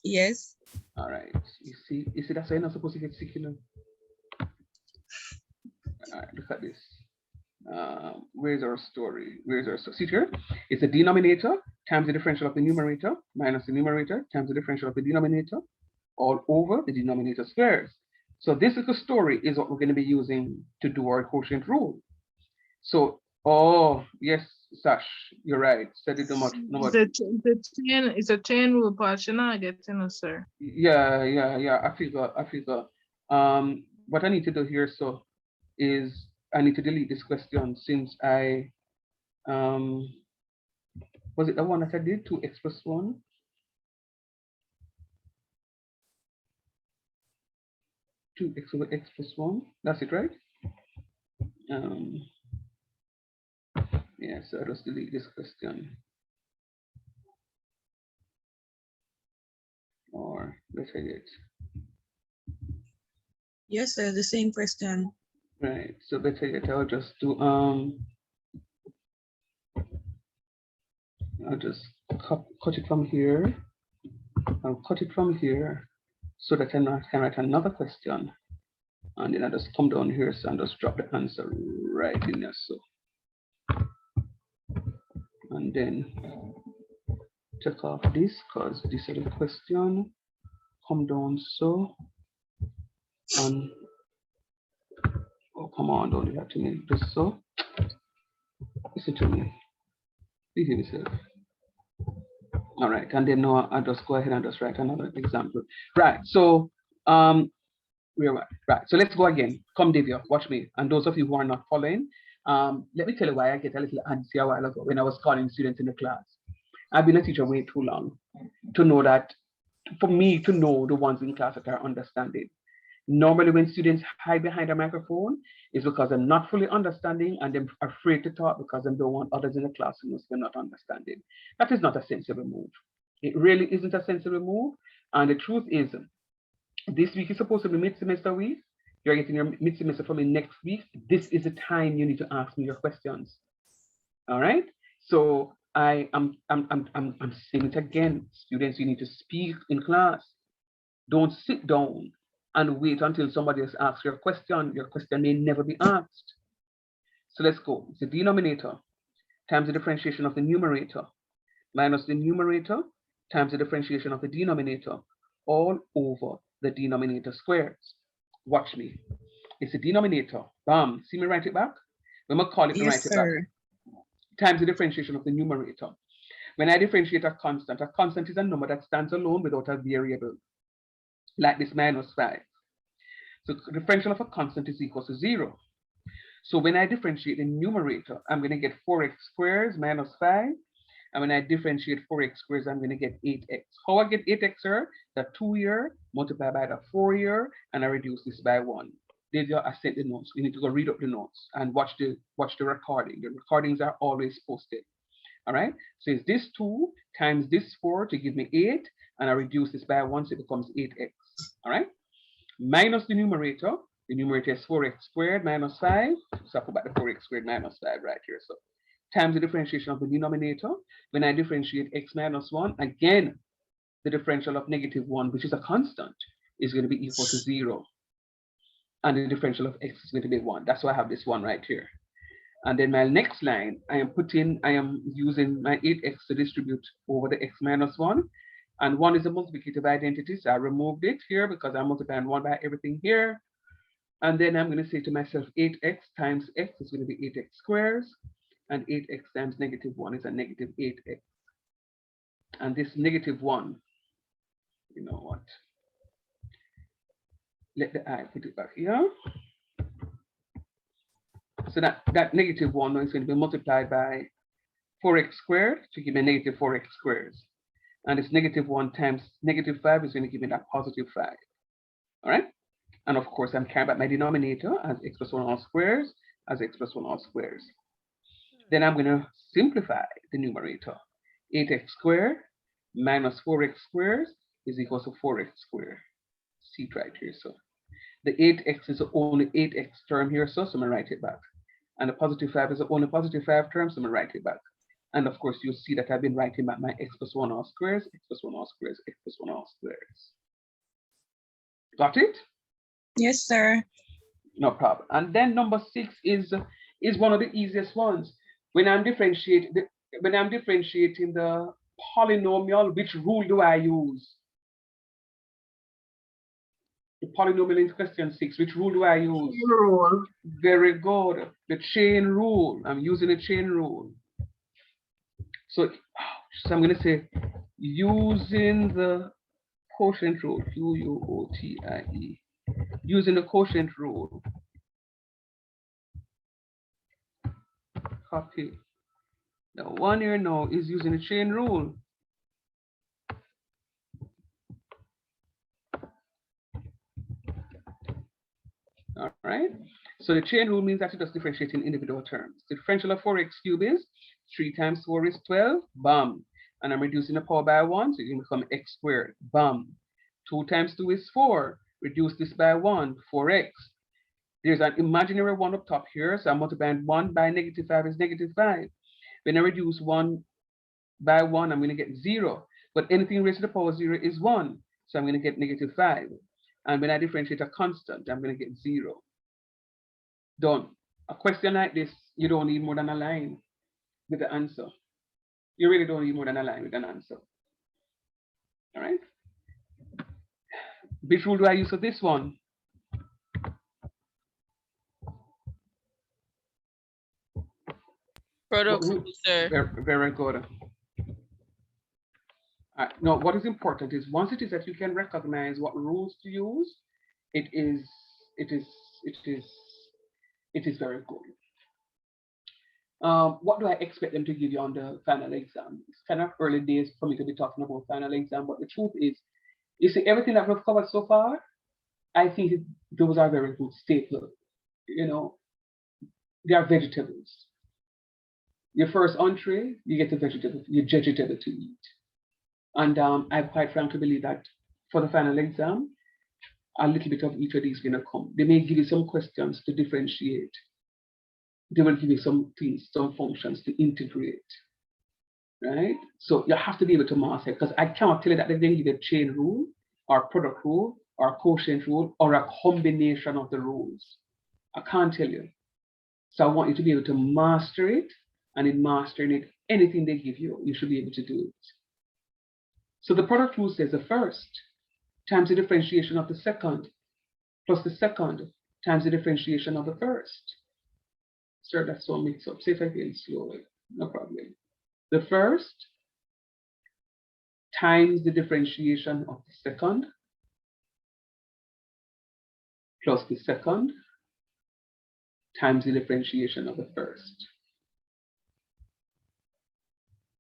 Yes. All right. You see, that's why you're not supposed to get sick, All right, look at this. Where's our story? See here? It's the denominator times the differential of the numerator minus the numerator times the differential of the denominator all over the denominator squares. So this is the story is what we're going to be using to do our quotient rule. So, oh yes, Sash, you're right. Said it no much. It's a chain rule part. You're not getting us, sir. Yeah. I figure. What I need to do here is I need to delete this question since I was it the one that I did 2x plus 1? 2x over x plus 1. That's it, right? Yeah, so I'll just delete this question. Or better yet. Yes, sir, the same question. Right, so better yet, I'll just do I'll just cut it from here. I'll cut it from here so that I can write another question. And then I just come down here so and just drop the answer right in there. So and then take off this because this is the question. Come down so and oh come on, don't do that to me. Just so. Listen to me. Behave yourself. All right, and then now I'll just go ahead and just write another example. Right, so right. So let's go again. Come, Divya, watch me. And those of you who are not following, let me tell you why I get a little antsy a while ago when I was calling students in the class. I've been a teacher way too long to know that, for me to know the ones in class that are understanding. Normally when students hide behind a microphone, it's because they're not fully understanding and they're afraid to talk because they don't want others in the class to know they're not understanding. That is not a sensible move. It really isn't a sensible move. And the truth is, this week is supposed to be mid-semester week. You're getting your mid-semester from me next week. This is the time you need to ask me your questions. All right. So I'm saying it again, students. You need to speak in class. Don't sit down and wait until somebody else asks your question. Your question may never be asked. So let's go. It's the denominator times the differentiation of the numerator minus the numerator times the differentiation of the denominator all over the denominator squares. Watch me. It's the denominator. Bam. See me write it back? When I call it and write it back. Times the differentiation of the numerator. When I differentiate a constant is a number that stands alone without a variable. Like this minus 5. So the differential of a constant is equal to 0. So when I differentiate the numerator, I'm going to get 4x squared minus 5. And when I differentiate 4x squared, I'm going to get 8x. How I get 8x here? The 2 here multiplied by the 4 here, and I reduce this by 1. There's your I sent the notes. You need to go read up the notes and watch the recording. The recordings are always posted. All right. So it's this 2 times this 4 to give me 8, and I reduce this by 1, so it becomes 8x. All right. Minus the numerator. The numerator is 4x squared minus 5. So I put back the 4x squared minus 5 right here. So times the differentiation of the denominator. When I differentiate x minus 1, again, the differential of -1, which is a constant, is going to be equal to 0. And the differential of x is going to be 1. That's why I have this 1 right here. And then my next line, I am using my 8x to distribute over the x minus 1. And 1 is a multiplicative identity, so I removed it here because I'm multiplying 1 by everything here. And then I'm going to say to myself, 8x times x is going to be 8x squared. And 8x times -1 is a -8x. And this -1, you know what? Let the I put it back here. So that negative 1 is going to be multiplied by 4x squared to give me negative 4x squared. And this negative 1 times negative 5 is going to give me that positive 5. All right? And of course, I'm carrying back my denominator as x plus 1 all squares, as x plus 1 all squares. Then I'm going to simplify the numerator. 8x squared minus 4x squared is equal to 4x squared. See it right here. So the 8x is the only 8x term here, so I'm going to write it back. And the positive 5 is the only positive 5 term, so I'm going to write it back. And of course, you'll see that I've been writing back my x plus 1 all squares, x plus 1 all squares, x plus 1 all squares. Got it? Yes, sir. No problem. And then number 6 is one of the easiest ones. When I'm differentiating the polynomial, which rule do I use? The polynomial in question 6, which rule do I use? Rule. Very good. The chain rule. I'm using the chain rule. So I'm going to say using the quotient rule, Q-U-O-T-I-E, using the quotient rule. Copy. The one here now is using the chain rule. All right. So the chain rule means that it does differentiate in individual terms. The differential of 4x cubed is 3 times 4 is 12. Bam. And I'm reducing the power by 1, so it can become x squared. Bam. 2 times 2 is 4. Reduce this by 1, 4x. There's an imaginary 1 up top here, so I'm multiplying 1 by negative 5 is negative 5. When I reduce 1 by 1, I'm going to get 0. But anything raised to the power 0 is 1, so I'm going to get negative 5. And when I differentiate a constant, I'm going to get 0. Done. A question like this, you don't need more than a line with the answer. You really don't need more than a line with an answer. All right. Which rule do I use for this one? Product rule, sir. Very, very good. Now, what is important is once it is that you can recognize what rules to use, it is very good. What do I expect them to give you on the final exam? It's kind of early days for me to be talking about final exam, but the truth is, you see, everything that we've covered so far, I think those are very good staples. You know, they are vegetables. Your first entree, you get the vegetable, your vegetable to eat. And I quite frankly believe that for the final exam, a little bit of each of these is going to come. They may give you some questions to differentiate. They will give you some things, some functions to integrate, right? So you have to be able to master it, because I cannot tell you that they're going to give you a chain rule or product rule or quotient rule or a combination of the rules. I can't tell you. So I want you to be able to master it, and in mastering it, anything they give you, you should be able to do it. So the product rule says the first times the differentiation of the second plus the second times the differentiation of the first. Sir, that's all mixed up. Say it again slowly, no problem. The first times the differentiation of the second plus the second times the differentiation of the first.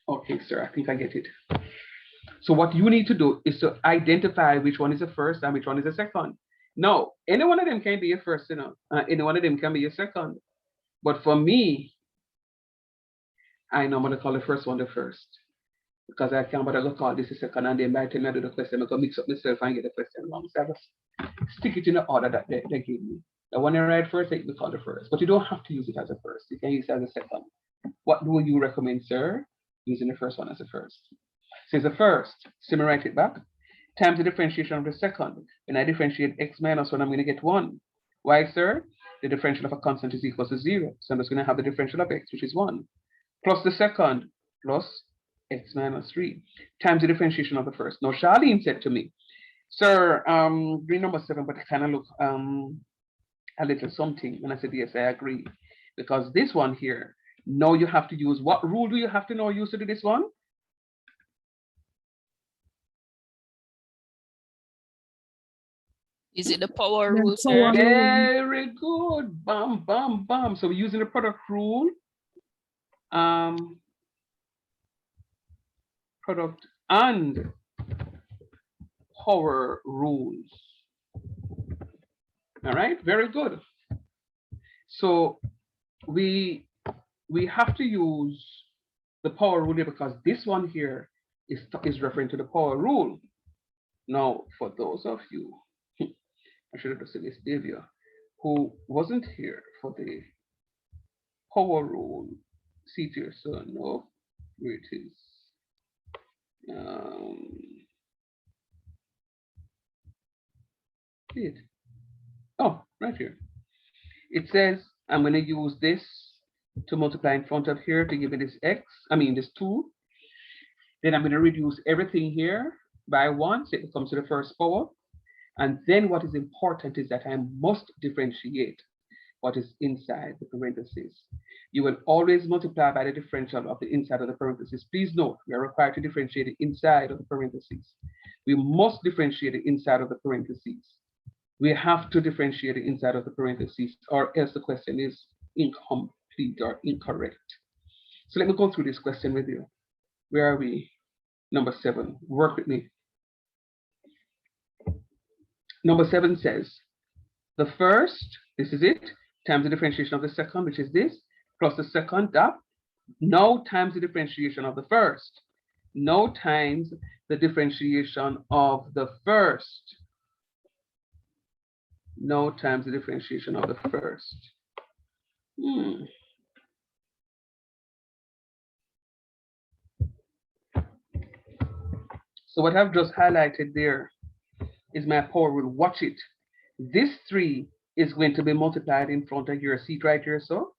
Okay, sir, I think I get it. So what you need to do is to identify which one is the first and which one is the second. No, any one of them can be a first, you know, any one of them can be a second. But for me, I know I'm going to call the first one the first, because I can't bother to call this a second, and then by the time I do the question, I'm going to mix up myself and get the question wrong. So I just stick it in the order that they gave me. The one you write first, they call the first, but you don't have to use it as a first. You can use it as a second. What do you recommend, sir? Using the first one as a first. Says the first, so I'm write it back, times the differentiation of the second. When I differentiate x minus 1, I'm going to get 1. Why, sir? The differential of a constant is equal to 0. So I'm just going to have the differential of x, which is 1, plus the second, plus x minus 3, times the differentiation of the first. Now, Charlene said to me, sir, green number 7, but I kind of look a little something. And I said, yes, I agree. Because this one here, now you have to use, what rule do you have to now use to do this one? Is it the power The rule, power sir? rule. Very good. Bam, bam, bam. So we're using the product rule. Product and power rules. All right, very good. So we have to use the power rule here because this one here is referring to the power rule. Now, for those of you, I should have just said this, Davia, who wasn't here for the power rule, see to your son, no, where it is. See it? Oh, right here. It says I'm going to use this to multiply in front of here to give me this x, this 2. Then I'm going to reduce everything here by 1, so it comes to the first power. And then what is important is that I must differentiate what is inside the parentheses. You will always multiply by the differential of the inside of the parentheses. Please note, we are required to differentiate the inside of the parentheses. We must differentiate the inside of the parentheses. We have to differentiate the inside of the parentheses, or else the question is incomplete or incorrect. So let me go through this question with you. Where are we? Number 7. Work with me. Number 7 says, the first, this is it, times the differentiation of the second, which is this, plus the second, that, now times the differentiation of the first. Now times the differentiation of the first. Now times the differentiation of the first. So what I've just highlighted there is my power rule. Watch it. This 3 is going to be multiplied in front of your seat right here, so.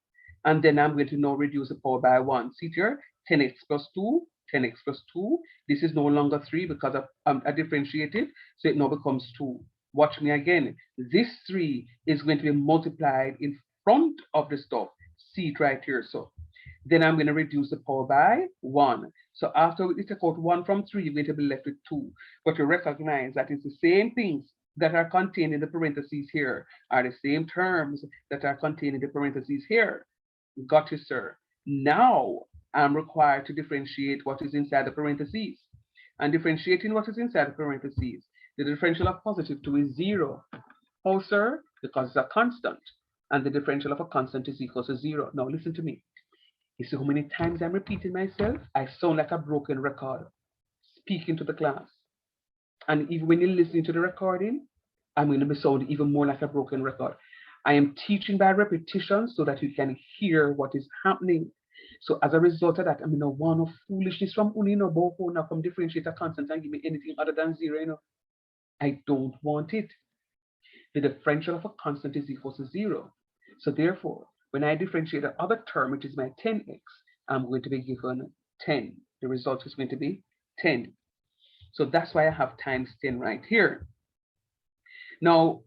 And then I'm going to now reduce the power by 1. See here, 10x plus 2, 10x plus 2. This is no longer 3 because I differentiated, so it now becomes 2. Watch me again. This 3 is going to be multiplied in front of the stuff. See it right here, so. Then I'm going to reduce the power by 1. So after we take out 1 from 3, you're going to be left with 2. But you recognize that it's the same things that are contained in the parentheses here are the same terms that are contained in the parentheses here. Got you, sir. Now I'm required to differentiate what is inside the parentheses. And differentiating what is inside the parentheses, the differential of positive 2 is 0. How, sir? Because it's a constant. And the differential of a constant is equal to 0. Now listen to me. You see how many times I'm repeating myself? I sound like a broken record speaking to the class. And even when you're listening to the recording, I'm going to be sounding even more like a broken record. I am teaching by repetition so that you can hear what is happening. So as a result of that, I'm in a one of foolishness from now from differentiate a constant and give me anything other than 0, I don't want it. The differential of a constant is equal to 0. So therefore, when I differentiate the other term, which is my 10x, I'm going to be given 10. The result is going to be 10. So that's why I have times 10 right here. Now,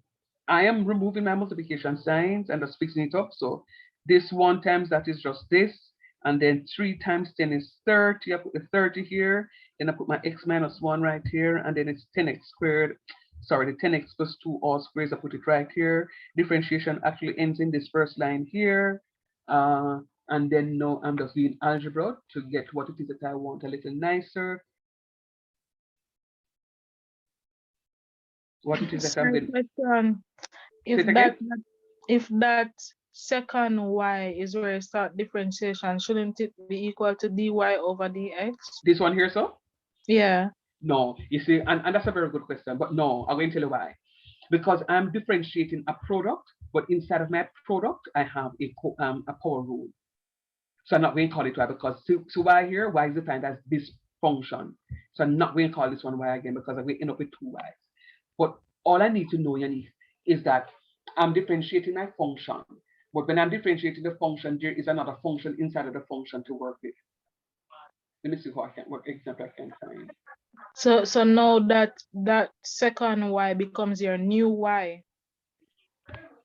I am removing my multiplication signs and just fixing it up. So this 1 times that is just this. And then 3 times 10 is 30. I put the 30 here. Then I put my x minus 1 right here. And then it's 10x squared. Sorry, the 10x plus 2 all squares. I put it right here. Differentiation actually ends in this first line here. And then now I'm just doing algebra to get what it is that I want a little nicer. What it is that I'm going if that second y is where you start differentiation, shouldn't it be equal to dy over dx? This one here, so? Yeah. No, you see, and that's a very good question, but no, I'm going to tell you why. Because I'm differentiating a product, but inside of my product, I have a power rule. So I'm not going to call it y because so y here, y is defined as this function. So I'm not going to call this one y again because I'm going to end up with 2 y's. But all I need to know, Yanni, is that I'm differentiating my function. But when I'm differentiating the function, there is another function inside of the function to work with. Let me see what example I can find. So now that second y becomes your new y.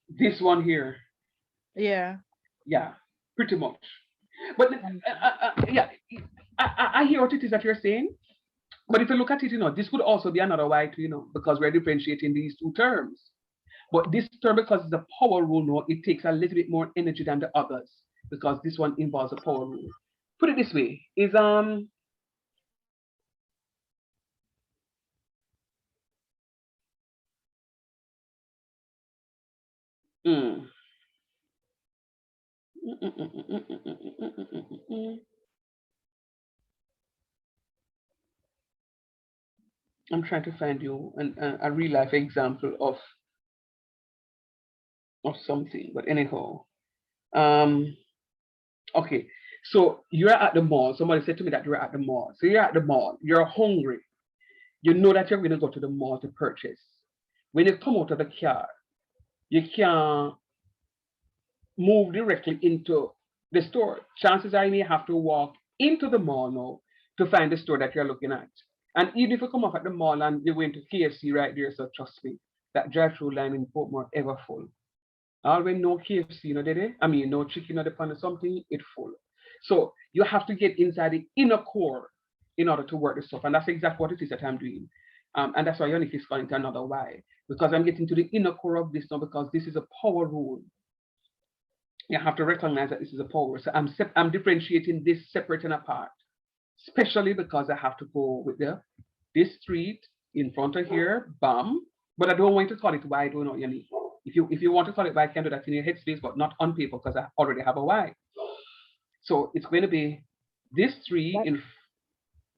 This one here. Yeah. Yeah, pretty much. But yeah, I hear what it is that you're saying. But if you look at it, this could also be another y too, because we're differentiating these two terms. But this term, because it's a power rule, no, it takes a little bit more energy than the others, because this one involves a power rule. Put it this way, is I'm trying to find you a real life example of something, but anyhow, okay. So you're at the mall. Somebody said to me that you're at the mall. So you're at the mall. You're hungry. You know that you're going to go to the mall to purchase. When you come out of the car, you can't move directly into the store. Chances are you may have to walk into the mall now to find the store that you're looking at. And even if you come up at the mall and you went to KFC right there, so trust me, that drive-through line in Portmore ever full. Always no KFC, did it? I mean, no chicken or the pan or something, it's full. So you have to get inside the inner core in order to work this stuff. And that's exactly what it is that I'm doing. And that's why Yannick is calling it another why. Because I'm getting to the inner core of this now, because this is a power rule. You have to recognize that this is a power. So I'm differentiating this separate and apart, especially because I have to go with this street in front of here, bam. But I don't want to call it y, I don't know, Yannick. If you want to call it y, I can do that in your headspace, but not on paper because I already have a y. So it's going to be this 3 in.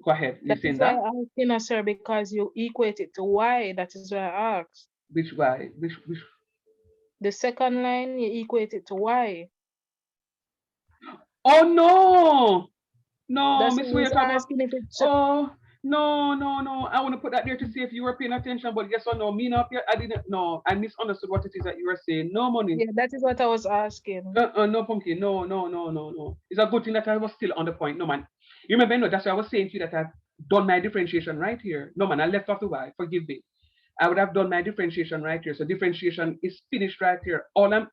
Go ahead. You're saying that? I'm asking, sir, because you equate it to y. That is why I asked. Which y? Which? The second line, you equate it to y. Oh no! No, That's Miss Way, asking if it's. Oh no. I want to put that there to see if you were paying attention, but guess what? No, me not. I didn't. No, I misunderstood what it is that you were saying. No money. Yeah, that is what I was asking. No, pumpkin. No. It's a good thing that I was still on the point. No, man. You remember, no, that's why I was saying to you that I've done my differentiation right here. No, man, I left off the y. Forgive me. I would have done my differentiation right here. So differentiation is finished right here. All I'm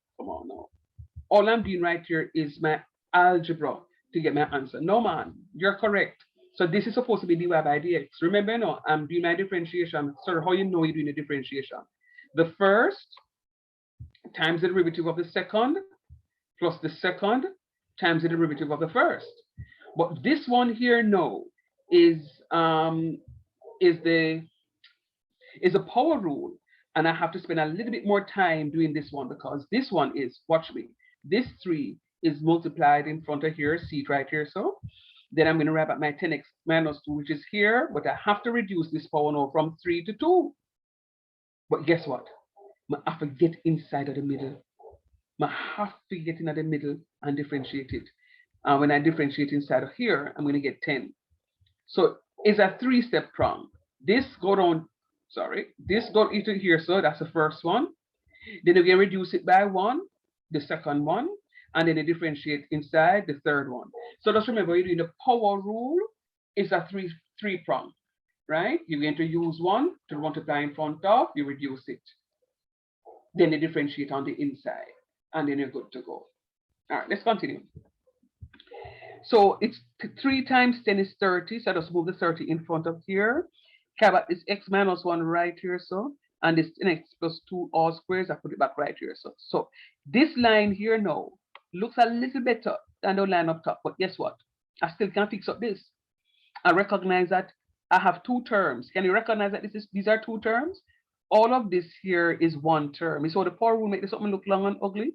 doing right here is my algebra to get my answer. No, man, you're correct. So this is supposed to be dy by dx. Remember, no, I'm doing my differentiation. Sir, how you know you're doing the differentiation? The first times the derivative of the second plus the second times the derivative of the first. But this one here, no, is a power rule, and I have to spend a little bit more time doing this one because this one is, watch me, this 3 is multiplied in front of here, see it right here. So then I'm going to write out my 10x minus 2, which is here, but I have to reduce this power now from 3 to 2. But guess what? I have to get inside of the middle. I have to get into the middle and differentiate it. When I differentiate inside of here, I'm going to get 10. So it's a 3-step prong. This go down, this go into here, so that's the first one. Then you can reduce it by 1, the second one, and then you differentiate inside the third one. So just remember, you're doing the power rule. It's a three prong, right? You're going to use 1 to multiply in front of, you reduce it. Then you differentiate on the inside, and then you're good to go. All right, let's continue. So it's 3 times 10 is 30. So I just move the 30 in front of here. Have this x minus 1 right here, so, and this x plus 2 all squares, I put it back right here. So this line here now looks a little better than the line up top, but guess what? I still can't fix up this. I recognize that I have 2 terms. Can you recognize that these are 2 terms? All of this here is 1 term. So the power rule make this something look long and ugly.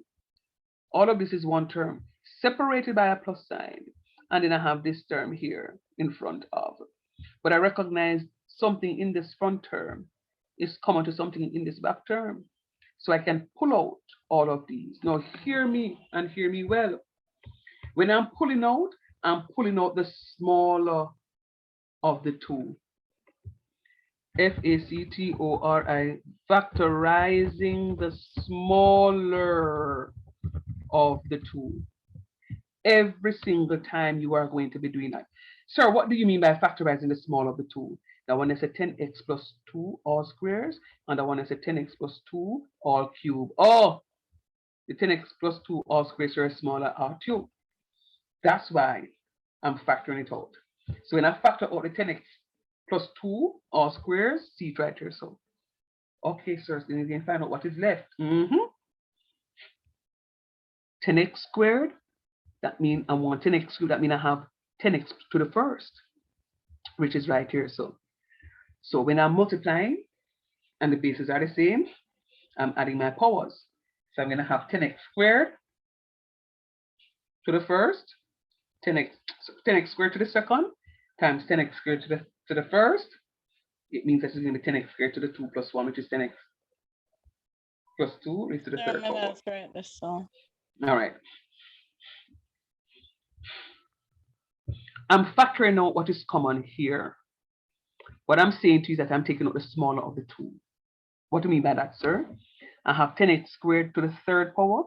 All of this is 1 term, separated by a plus sign. And then I have this term here in front of. But I recognize something in this front term is common to something in this back term. So I can pull out all of these. Now hear me and hear me well. When I'm pulling out the smaller of the 2. F-A-C-T-O-R-I, factorizing the smaller of the 2. Every single time you are going to be doing that. Sir, what do you mean by factorizing the small of the 2? That one is a 10x plus 2 all squares, and that one is a 10x plus 2 all cube. Oh, the 10x plus 2 all squares are smaller r cube. That's why I'm factoring it out. So when I factor out the 10x plus 2, all squares, see it right here. So, okay, sir, so then you can find out what is left. 10x squared, that means I want 10x squared, that means I have 10x to the first, which is right here. So when I'm multiplying and the bases are the same, I'm adding my powers. So I'm going to have 10x squared to the first, 10x squared to the second, times 10x squared to the first. It means that it's going to be 10x squared to the 2 plus 1, which is 10x plus 2 raised to the third power. All right. I'm factoring out what is common here. What I'm saying to you is that I'm taking out the smaller of the two. What do you mean by that, sir? I have 10x squared to the third power,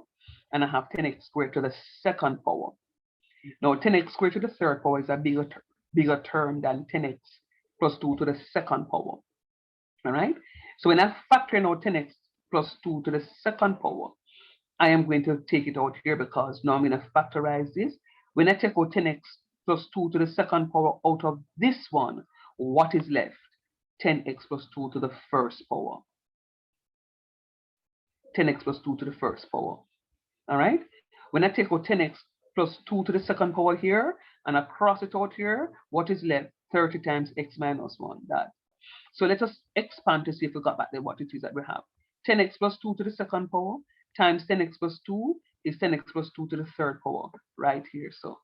and I have 10x squared to the second power. Now, 10x squared to the third power is a bigger term than 10x plus 2 to the second power. All right? So when I factor in out 10x plus 2 to the second power, I am going to take it out here because now I'm going to factorize this. When I take out 10x plus 2 to the second power out of this one, what is left? 10x plus 2 to the first power. 10x plus 2 to the first power. All right? When I take out 10x plus 2 to the second power here, and I cross it out here, what is left? 30 times x minus 1. That. So let us expand to see if we got back there what it is that we have. 10x plus 2 to the second power times 10x plus 2 is 10x plus 2 to the third power, right here. So,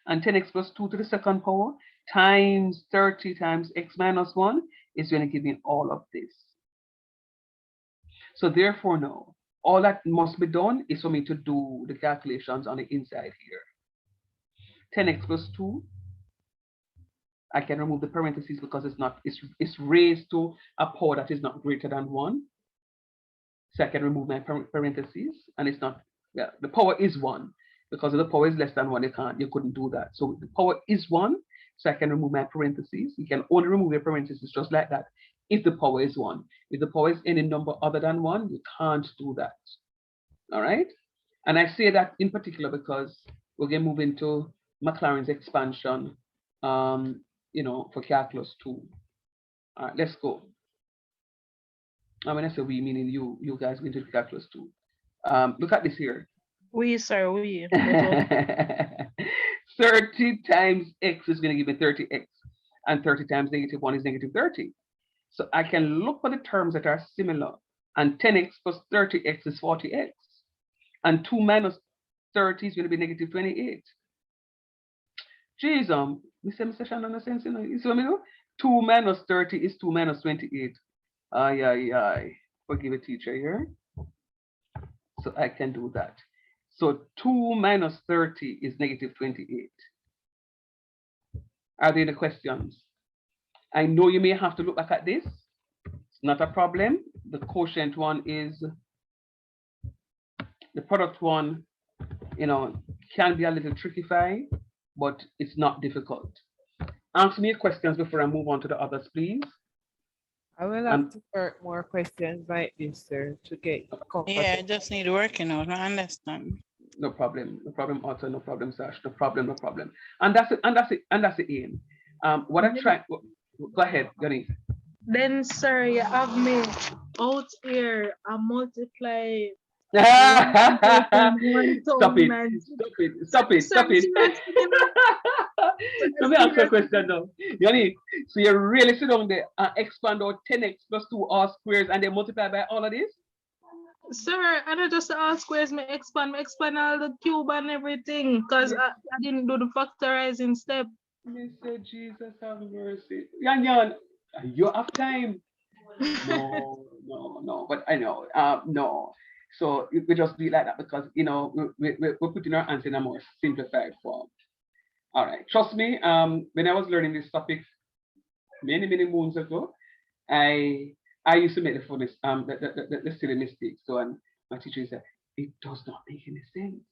and 10x plus 2 to the second power times 30 times x minus 1 is going to give me all of this. So therefore, now, all that must be done is for me to do the calculations on the inside here. 10x plus 2, I can remove the parentheses because it's raised to a power that is not greater than 1. So I can remove my parentheses, and it's not, yeah, the power is 1. Because if the power is less than 1, you couldn't do that. So the power is 1, so I can remove my parentheses. You can only remove your parentheses just like that if the power is 1. If the power is any number other than 1, you can't do that. All right? And I say that in particular because we're going to move into Maclaurin's expansion, for calculus 2. All right, let's go. When I say we, meaning you guys going to calculus 2. Look at this here. We, sir, we. 30 times x is going to give me 30x, and 30 times negative 1 is negative 30. So I can look for the terms that are similar, and 10x plus 30x is 40x, and 2 minus 30 is going to be negative 28. Geez, Mr. Shannon, no sense, you see what I mean? 2 minus 30 is 2 minus 28. Forgive a teacher here. So I can do that. So 2 minus 30 is negative 28. Are there any questions? I know you may have to look back at this. It's not a problem. The quotient one is, the product one, can be a little trickified, but it's not difficult. Answer me questions before I move on to the others, please. I will have to work more questions like this, sir, to get comfortable. Yeah, I just need working out. I understand. No problem, Arthur, no problem, Sash, no problem. And that's it, and that's the aim. What I try, go ahead, Gani. Then, sir, you have me out here a multiply. Stop it. Let me ask you a question now. Yanni, so you really sit down there and expand out 10x plus 2 all squares and then multiply by all of this? Sir, I don't just all squares, me expand all the cube and everything, because I didn't do the factorizing step. Mr. Jesus have mercy. Yan, you have time. No, but I know, no. So we just do it like that because, we're putting our answer in a more simplified form. All right, trust me, when I was learning this topic many moons ago, I used to make the fullest, the silly mistake. So my teacher said, it does not make any sense.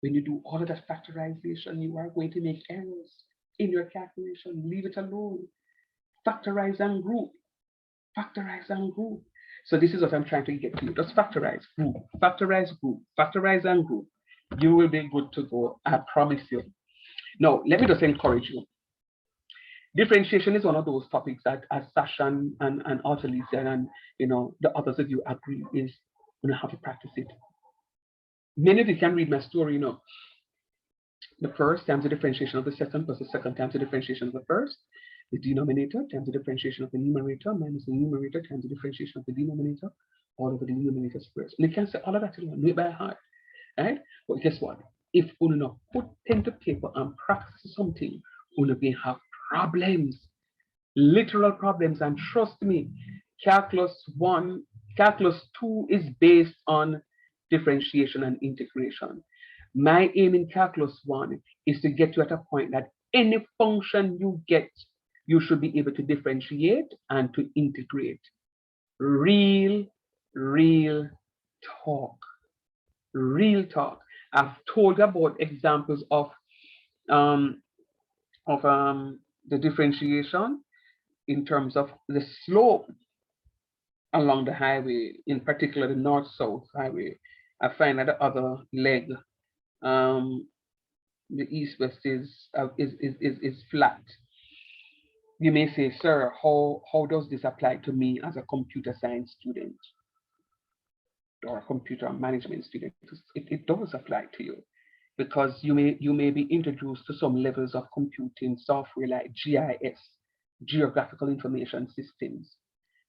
When you do all of that factorization, you are going to make errors in your calculation. Leave it alone. Factorize and group. So this is what I'm trying to get to you. Just factorize, group, factorize and group. You will be good to go. I promise you. Now, let me just encourage you. Differentiation is one of those topics that, as Sasha and Ottilie said, and the others of you agree, is how to practice it. Many of you can read my story, The first times the differentiation of the second plus the second times the differentiation of the first. The denominator times the differentiation of the numerator minus the numerator times the differentiation of the denominator, all over the numerator squares. And you can say all of that, know it by heart, right? But guess what? If you not put pen to paper and practice something, you will have problems, literal problems. And trust me, calculus 2 is based on differentiation and integration. My aim in calculus 1 is to get you at a point that any function you get, you should be able to differentiate and to integrate. Real talk. Real talk. I've told you about examples of the differentiation in terms of the slope along the highway, in particular the north-south highway. I find that the other leg, the east-west is flat. You may say, sir, how does this apply to me as a computer science student or a computer management student? It does apply to you, because you may be introduced to some levels of computing software like GIS, Geographical Information Systems.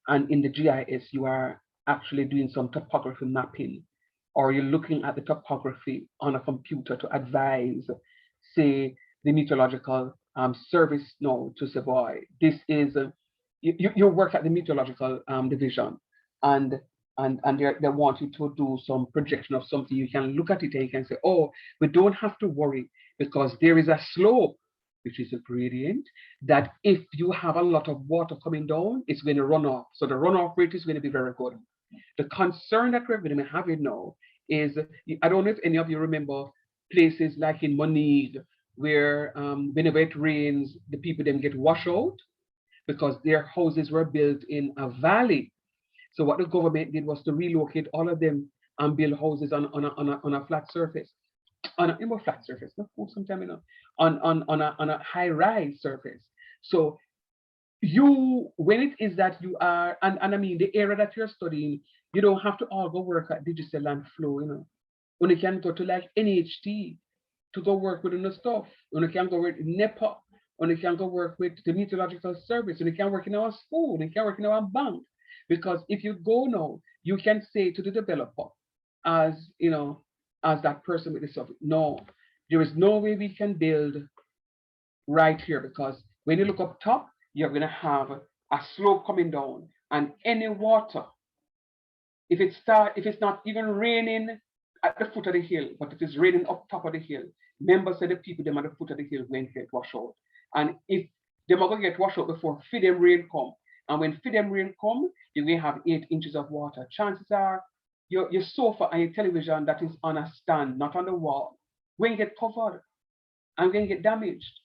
And in the GIS, you are actually doing some topography mapping, or you're looking at the topography on a computer to advise, say, the meteorological service now to Savoy. This is, you work at the meteorological division, and they want you to do some projection of something. You can look at it and you can say, oh, we don't have to worry, because there is a slope, which is a gradient, that if you have a lot of water coming down, it's going to run off. So the runoff rate is going to be very good. The concern that we're going to be having now is, I don't know if any of you remember places like in Monique, where whenever it rains, the people then get washed out because their houses were built in a valley. So what the government did was to relocate all of them and build houses on a flat surface. On a flat surface, not sometimes on a high-rise surface. So when it is that you are, and I mean the area that you're studying, you don't have to all go work at Digital and Flow, When you can go to like NHT to go work with the stuff, when you can go work in NEPA, when you can go work with the Meteorological Service, when you can work in our school, when you can work in our bank. Because if you go now, you can say to the developer, as that person with the stuff, no, there is no way we can build right here, because when you look up top, you're going to have a slope coming down, and any water, if it's not even raining at the foot of the hill, but if it's raining up top of the hill, members of the people them at the foot of the hill when get washed out. And if they're not going to get washed out before feed them rain come, and when feed them rain come, you're going to have 8 inches of water. Chances are your sofa and your television that is on a stand, not on the wall, will get covered and going to get damaged.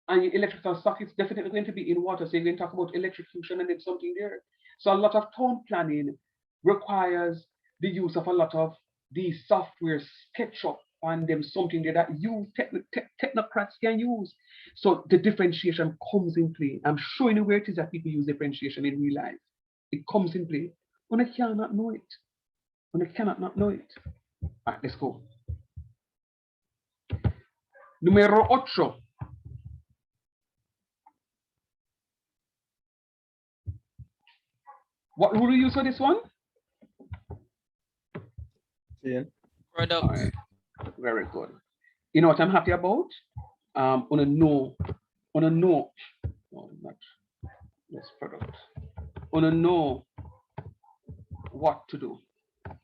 And your electrical socket's definitely going to be in water. So you're going to talk about electrocution and then something there. So a lot of town planning requires the use of a lot of these software SketchUp and them something there that you technocrats can use. So the differentiation comes in play. I'm showing you where it is that people use differentiation in real life. It comes in play. When I cannot know it. When I cannot not know it. All right, let's go. Numero 8. What rule do you use for this one? Yeah. Product. All right. Very good. You know what I'm happy about? On a no, no, not this product. On a know what to do.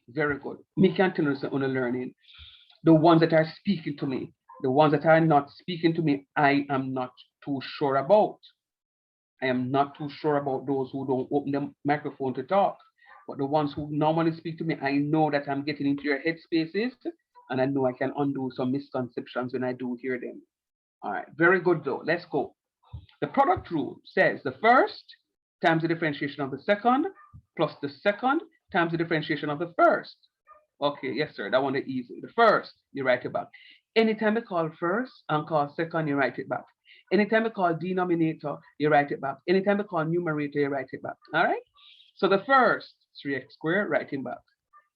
Very good. Me can tell us on a learning. The ones that are speaking to me, the ones that are not speaking to me, I am not too sure about. I am not too sure about those who don't open the microphone to talk. But the ones who normally speak to me, I know that I'm getting into your head spaces, and I know I can undo some misconceptions when I do hear them. All right, very good though. Let's go. The product rule says the first times the differentiation of the second plus the second times the differentiation of the first. Okay, yes, sir, that one is easy. The first, you write it back. Anytime you call first and call second, you write it back. Anytime we call denominator, you write it back. Anytime we call numerator, you write it back. All right? So the first, 3x squared, writing back.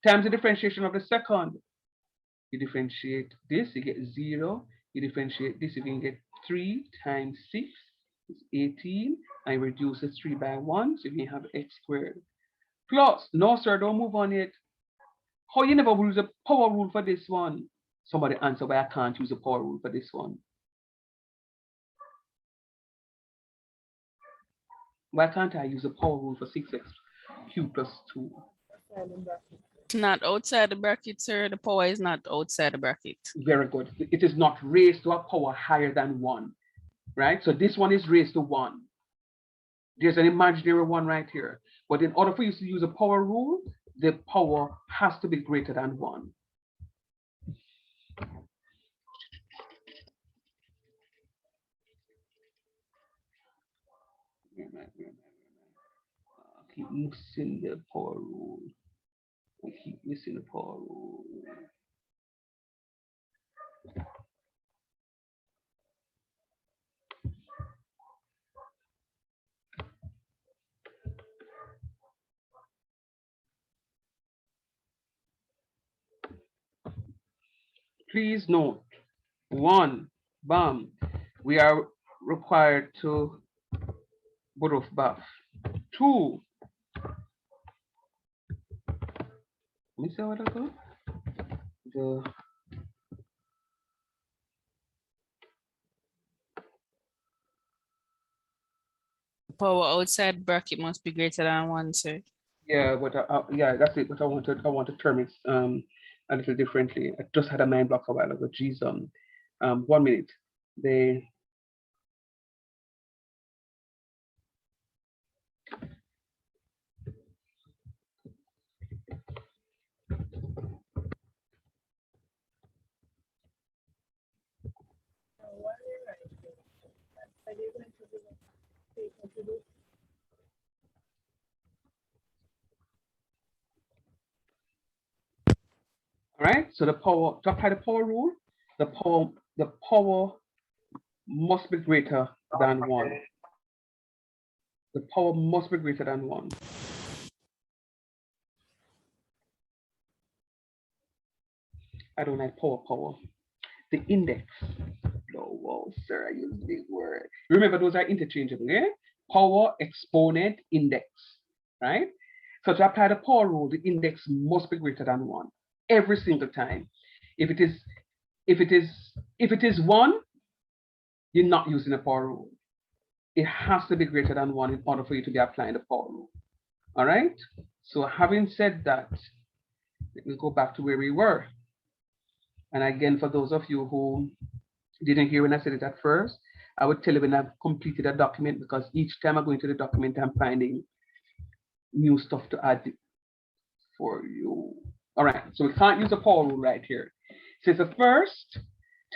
Times the differentiation of the second. You differentiate this, you get 0. You differentiate this, you can get 3 times 6 is 18. I reduce the 3 by 1, so you can have x squared. Plus, no sir, don't move on it. How you never use a power rule for this one? Somebody answer why I can't use a power rule for this one. Why can't I use a power rule for 6x cubed plus 2? It's not outside the bracket, sir. The power is not outside the bracket. Very good. It is not raised to a power higher than 1, right? So this one is raised to 1. There's an imaginary 1 right here. But in order for you to use a power rule, the power has to be greater than 1. I keep missing the power rule. I keep missing the power rule. Please note, 1, bam, we are required to go off buff. 2, let me see what I got. The Power outside bracket must be greater than 1, sir. yeah, but yeah, that's it. But I want to term it a little differently. I just had a mind block a while ago. Geez, 1 minute. They all right. So the power, to apply the power rule, the power must be greater than 1. The power must be greater than 1. I don't like power. The index. Oh, whoa, sir, I use big word. Remember, those are interchangeable, yeah? Power, exponent, index, right? So to apply the power rule, the index must be greater than 1 every single time. If it is 1, you're not using the power rule. It has to be greater than 1 in order for you to be applying the power rule. All right. So having said that, let me go back to where we were. And again, for those of you who didn't hear when I said it at first, I would tell you when I've completed a document, because each time I go into the document, I'm finding new stuff to add for you. All right, so we can't use a power rule right here. So it's the first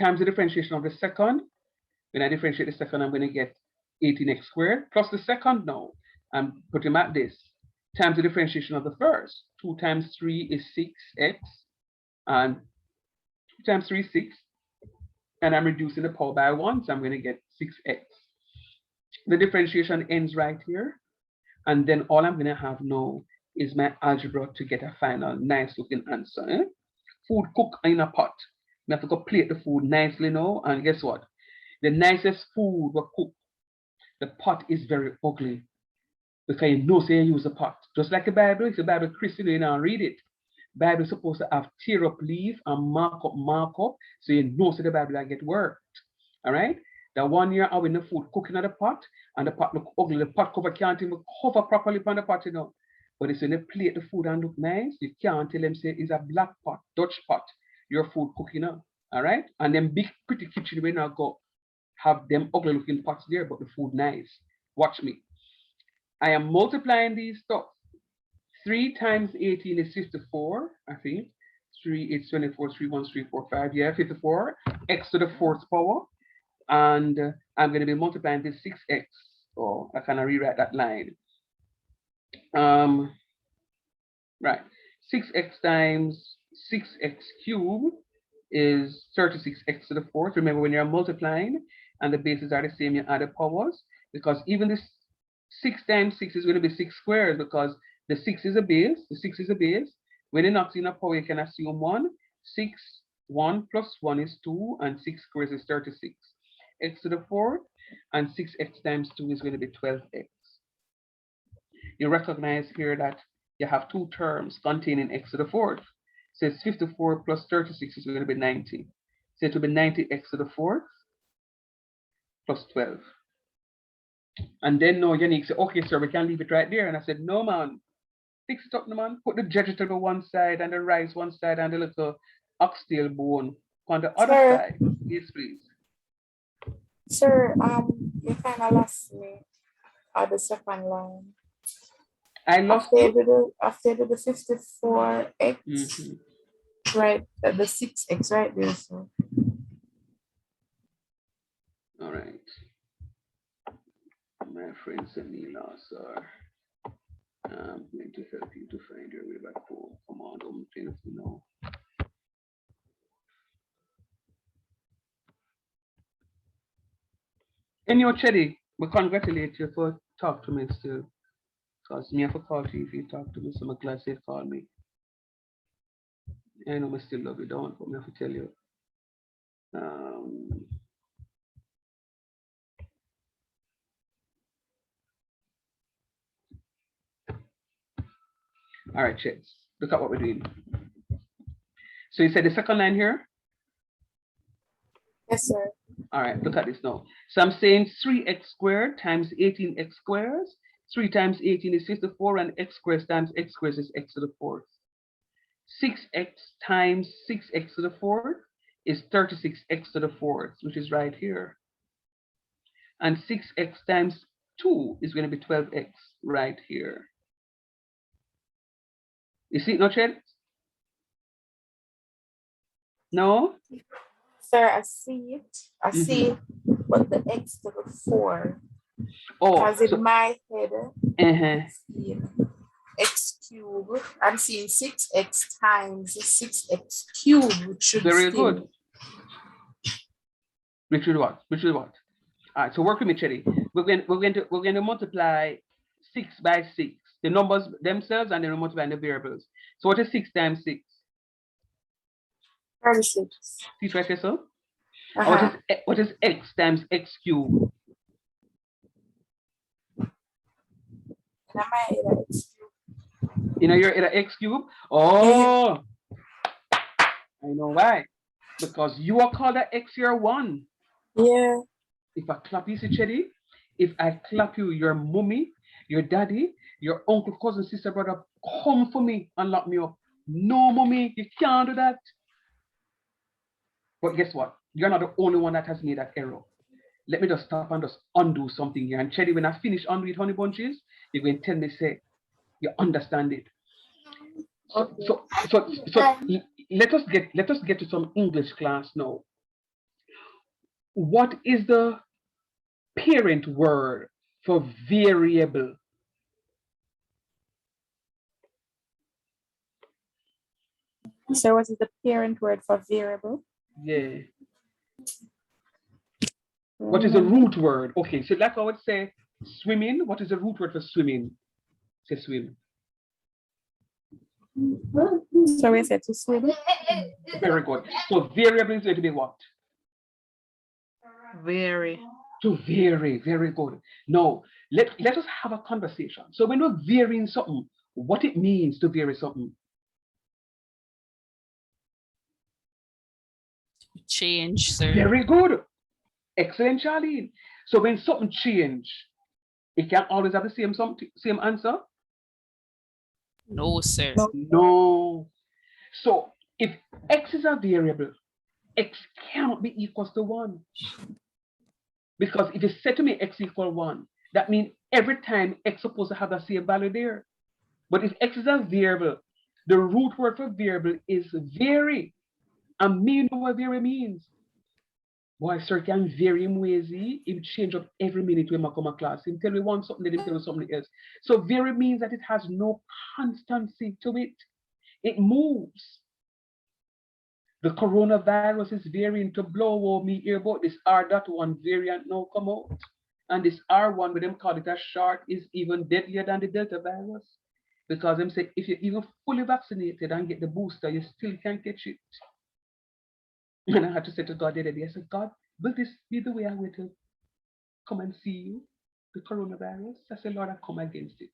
times the differentiation of the second. When I differentiate the second, I'm going to get 18x squared plus the second. Now I'm putting at this times the differentiation of the first. 2 times 3 is 6x, and 2 times 3 is 6. And I'm reducing the power by 1, so I'm going to get 6x. The differentiation ends right here. And then all I'm going to have now is my algebra to get a final nice looking answer. Eh? Food cooked in a pot. We have to go plate the food nicely now. And guess what? The nicest food we cook, the pot is very ugly. Because you know, say you use a pot. Just like the Bible, it's the Bible Christian, you know, read it. Bible is supposed to have tear up leaf and mark up, so you know, so the Bible that get worked. All right. The 1 year having the food cooking in the pot, and the pot look ugly. The pot cover can't even cover properly on the pot, you know. But it's when they plate the food and look nice, you can't tell them say it's a black pot, Dutch pot, your food cooking up. All right. And then big pretty kitchen when I go have them ugly looking pots there, but the food nice. Watch me. I am multiplying these stuff. 3 times 18 is 54, I think. 3 is 24, 3, 1, 3, 4, 5. Yeah, 54. X to the 4th power. And I'm going to be multiplying this 6x. Oh, I kind of rewrite that line. Right. 6x times 6x cubed is 36x to the 4th. Remember, when you're multiplying, and the bases are the same, you add the powers, because even this 6 times 6 is going to be 6 squares, because the 6 is a base, the 6 is a base. When you're not in a power, you can assume 1. 6, 1 plus 1 is 2, and 6 squares is 36. X to the 4th, and 6x times 2 is going to be 12x. You recognize here that you have two terms containing x to the 4th. So it's 54 plus 36 is going to be 90. So it will be 90x to the 4th plus 12. And then now Yannick said, okay, sir, we can leave it right there. And I said, no, man, fix it up, no, man. Put the vegetable one side and the rice one side and the little oxtail bone on the other side. Yes, please. Sir, you kind of lost me at the second line. I lost you? After the 54x, right, the 6x right there, sir. All right. My friend Samila, sir. I'm going to help you to find your way back home. Come on, don't think now. Anyway, Chetty, we congratulate you for talk to me still. Because me have a call to you if you talk to me, so I'm glad you call me. I know I still love you, don't, but I have to tell you. All right, Chet, look at what we're doing. So you said the second line here? Yes, sir. All right, look at this now. So I'm saying 3x squared times 18x squares. 3 times 18 is 54, and x squared times x squared is x to the 4th. 6x times 6x to the 4th is 36x to the 4th, which is right here. And 6x times 2 is going to be 12x right here. You see it, no, Chet? No? Sir, I see it. I see it, but the x to the 4. Oh, because in my head, I'm seeing x cubed. I'm seeing 6x times 6x cubed, which should very still... good. Which is what? Which is what? All right, so work with me, Chetty. We're going to multiply 6 by 6, the numbers themselves, and then we're multiplying the variables. So what is 6 times 6? 36. See right here, so? What is x times x cubed? You know you're at x cube? Oh, I know why. Because you are called an x here 1. Yeah. If I clap you, see, Chetty, if I clap you, your mommy, your daddy, your uncle, cousin, sister, brother, come for me and lock me up. No, mommy, you can't do that. But guess what? You're not the only one that has made that error. Let me just stop and just undo something here. And Chetty, when I finish undo it, honey bunches, you're going to tell me, say, you understand it. So let us get to some English class now. What is the parent word for variable? So what is the parent word for variable? Yeah. What is the root word? Okay, so like I would say swimming. What is the root word for swimming? Say swim. So we said to swim. Very good. So variable is going to be what? Vary. To vary. Very good. Now let us have a conversation. So when we're varying something, what it means to vary something? Change, sir. Very good. Excellent, Charlene. So when something change, it can't always have the same answer? No, sir. No. So if x is a variable, x cannot be equals to 1. Because if you say to me x equal 1, that means every time x is supposed to have the same value there. But if x is a variable, the root word for variable is vary. And me know what vary means. Boy, sir, can vary him wazy. He change up every minute when I come to class. He tell me one something, then he tell me something else. So vary means that it has no constancy to it. It moves. The coronavirus is varying to blow over me here about this R.1 variant now come out. And this R1, with them call it a shark, is even deadlier than the Delta virus. Because them say if you're even fully vaccinated and get the booster, you still can't catch it. And I had to say to God the other day, I said, God, will this be the way I'm going to come and see you, the coronavirus? I said, Lord, I come against it.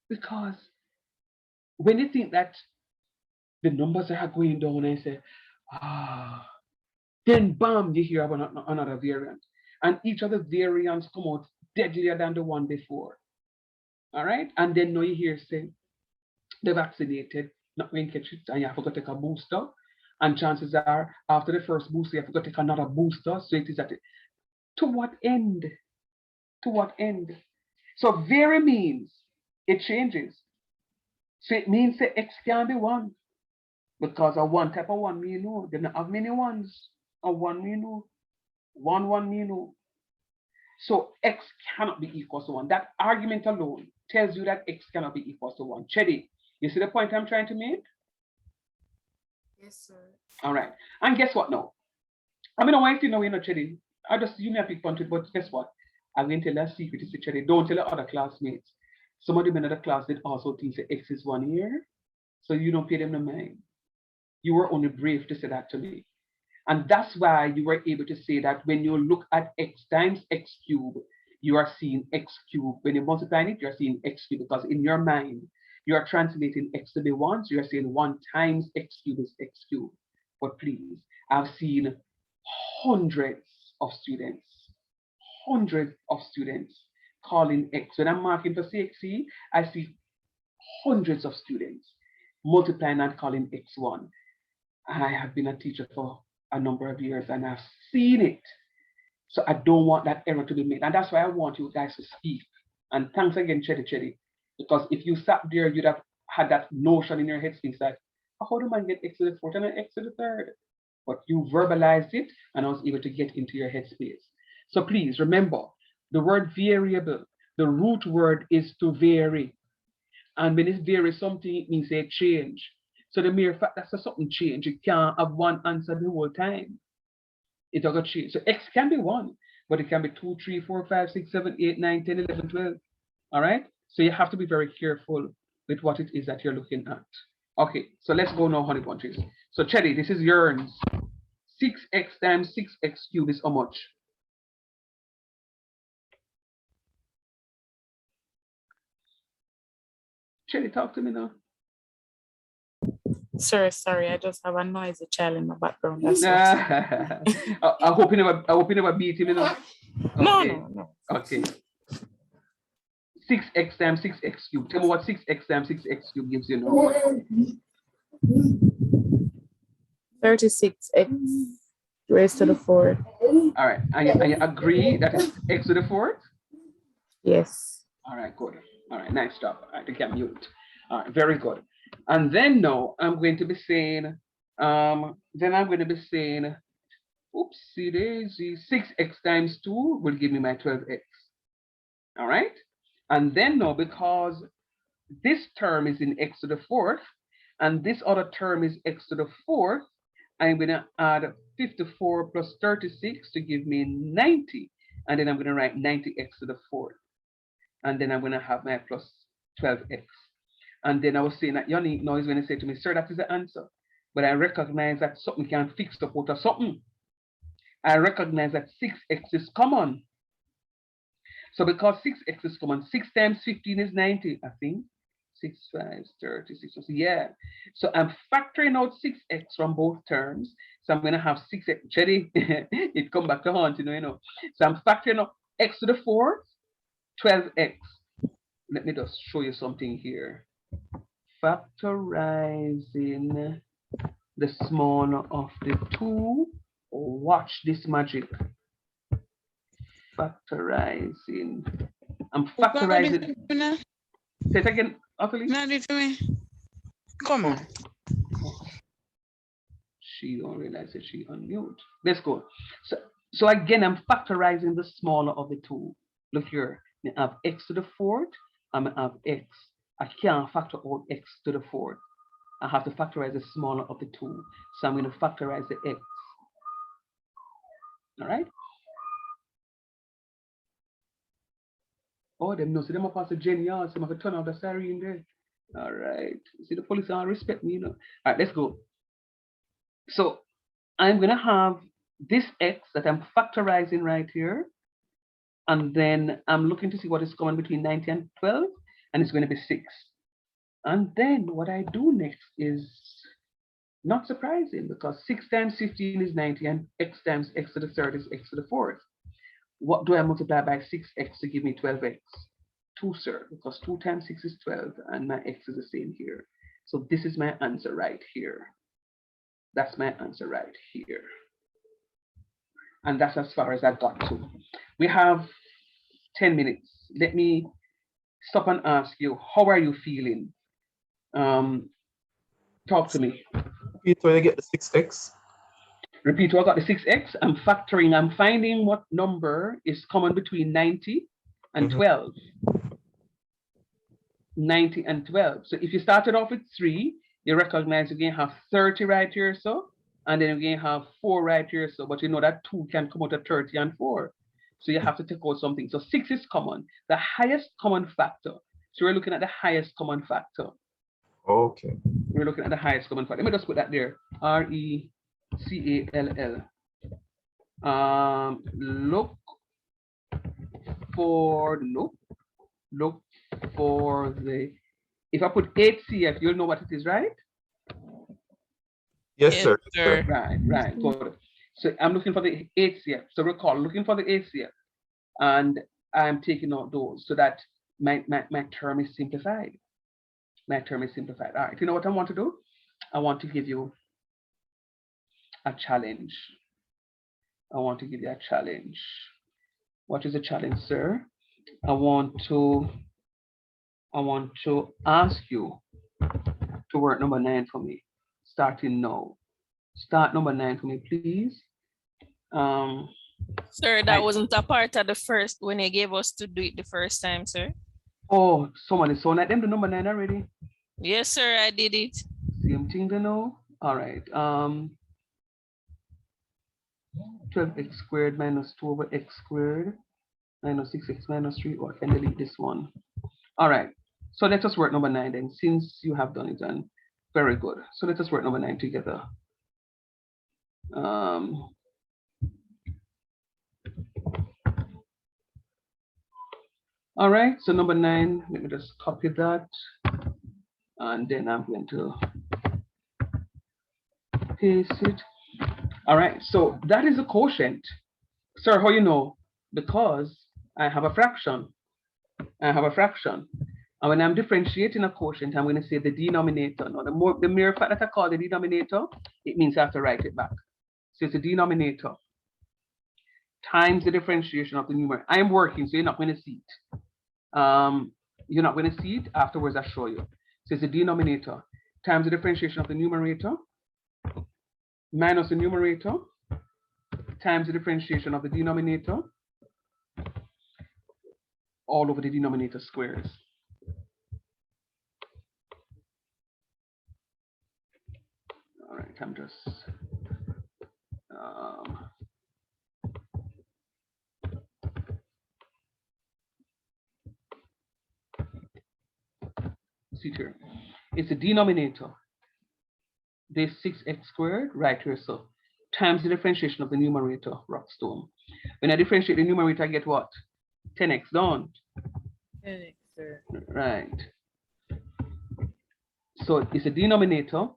Because when you think that the numbers are going down, and say, then bam, you hear about another variant. And each of the variants come out deadlier than the one before. All right? And then now you hear say, the vaccinated, not going to catch it, and you have to go take a booster. And chances are, after the first booster, you have to go take another booster. So it is at it. To what end? To what end? So vary means it changes. So it means that X can be one. Because of one type of one, me know. They don't have many ones. Of one, me know. One, me know. So X cannot be equal to one. That argument alone tells you that X cannot be equal to one. Chedi, you see the point I'm trying to make? Yes, sir. All right. And guess what now? I mean, I want you to know, Chedi. I just, you may pick on it, but guess what? I'm going to tell you a secret. It's Chedi. Don't tell the other classmates. Some of them in the class did also think that X is 1 year. So you don't pay them no mind. You were only brave to say that to me. And that's why you were able to say that when you look at X times X cubed, you are seeing X cubed. When you multiply it, you're seeing X cubed, because in your mind, you are translating X to be 1, so you're saying 1 times X cubed is X cubed. But please, I've seen hundreds of students calling X. When I'm marking for CXC, I see hundreds of students multiplying and calling X1. And I have been a teacher for a number of years and I've seen it. So I don't want that error to be made. And that's why I want you guys to speak. And thanks again, Chedi. Because if you sat there, you'd have had that notion in your head space that, how do I get X to the 4th and X to the 3rd? But you verbalized it and I was able to get into your headspace. So please remember, the word variable, the root word is to vary. And when it varies something, it means a change. So the mere fact that something change, you can't have one answer the whole time. It doesn't change. So X can be 1, but it can be 2, 3, 4, 5, 6, 7, 8, 9, 10, 11, 12. All right? So you have to be very careful with what it is that you're looking at. Okay, so let's go now, honey bunches. So Chedi, this is yours. 6x times 6x cubed is how much? Chedi, talk to me now. Sir, sorry, I just have a noisy child in my background. That's I hope you never beat him, you know. Okay. No. Okay. 6x times 6x cubed. Tell me what 6x times 6x cubed gives you now. 36x raised to the 4th. All right. And you agree that it's x to the 4th? Yes. All right, good. All right, nice job. All right, you can mute. All right, very good. And then now I'm going to be saying, oopsie daisy, 6x times 2 will give me my 12x. All right. And then now, because this term is in x to the 4th, and this other term is x to the 4th, I'm going to add 54 plus 36 to give me 90. And then I'm going to write 90x to the 4th. And then I'm going to have my plus 12x. And then I was saying that Yanni now is going to say to me, sir, that is the answer. But I recognize that something can fix up out of something. I recognize that 6x is common. So because 6x is common, 6 times 15 is 90, I think. 6, 5, 36, yeah. So I'm factoring out 6x from both terms. So I'm going to have 6x, Chedi, it come back to haunt, you know. So I'm factoring out x to the 4th, 12x. Let me just show you something here. Factorizing the smaller of the two. Watch this magic. Factorizing. I'm factorizing. Say it again, Ottilie. Not it for me. Come on. She don't realize that she unmute. Let's go. So again, I'm factorizing the smaller of the two. Look here. I have x to the 4th. I have x. I can't factor out x to the 4th. I have to factorize the smaller of the two. So I'm going to factorize the x. All right. Oh, them no, see them up as a genius. Them have to turn out the siren in there. All right. See, the police don't respect me, you know. All right, let's go. So I'm going to have this x that I'm factorizing right here. And then I'm looking to see what is common between 90 and 12. And it's going to be 6. And then what I do next is not surprising, because 6 times 15 is 90, and x times x to the third is x to the fourth. What do I multiply by 6x to give me 12x? 2, sir, because 2 times 6 is 12, and my x is the same here. So this is my answer right here. That's my answer right here. And that's as far as I got to. We have 10 minutes. Let me stop and ask you, how are you feeling? Talk to me. Repeat when you get the 6x. Repeat, I got the 6x. I'm factoring. I'm finding what number is common between 90 and 12. 90 and 12. So if you started off with 3, you recognize you're going to have 30 right here, so, and then you're going to have 4 right here, so, but you know that 2 can come out of 30 and 4. So you have to take out something. So 6 is common, the highest common factor. So we're looking at the highest common factor. Okay. We're looking at the highest common factor. Let me just put that there. RECALL. Look for the, if I put 8CF, you'll know what it is, right? Yes, sir. Right, good. So I'm looking for the 8CF. So recall, looking for the 8CF. And I'm taking out those so that my term is simplified. My term is simplified. All right, you know what I want to do? I want to give you a challenge. I want to give you a challenge. What is the challenge, sir? I want to ask you to work number 9 for me, starting now. Start number 9 for me, please. Sir, that wasn't a part of the first when they gave us to do it the first time, sir. Oh, someone is so at them the number 9 already. Yes, sir, I did it. Same thing to know. All right. 12x squared minus 2 over x squared minus 6x minus 3, or I can delete this one. All right. So let us work number 9 then, since you have done it, and very good. So let us work number 9 together. All right, so number 9, let me just copy that. And then I'm going to paste it. All right, so that is a quotient. Sir, how you know? Because I have a fraction. I have a fraction. And when I'm differentiating a quotient, I'm going to say the denominator. Now, the mere fact that I call the denominator, it means I have to write it back. So it's the denominator times the differentiation of the numerator. I am working, so you're not going to see it. You're not going to see it. Afterwards, I'll show you. So it's the denominator times the differentiation of the numerator minus the numerator times the differentiation of the denominator all over the denominator squares. All right, I'm just see here. It's the denominator. This 6x squared right here, so times the differentiation of the numerator, Rockstone. When I differentiate the numerator, I get what? 10x, don't? 10x, sir. Right. So it's the denominator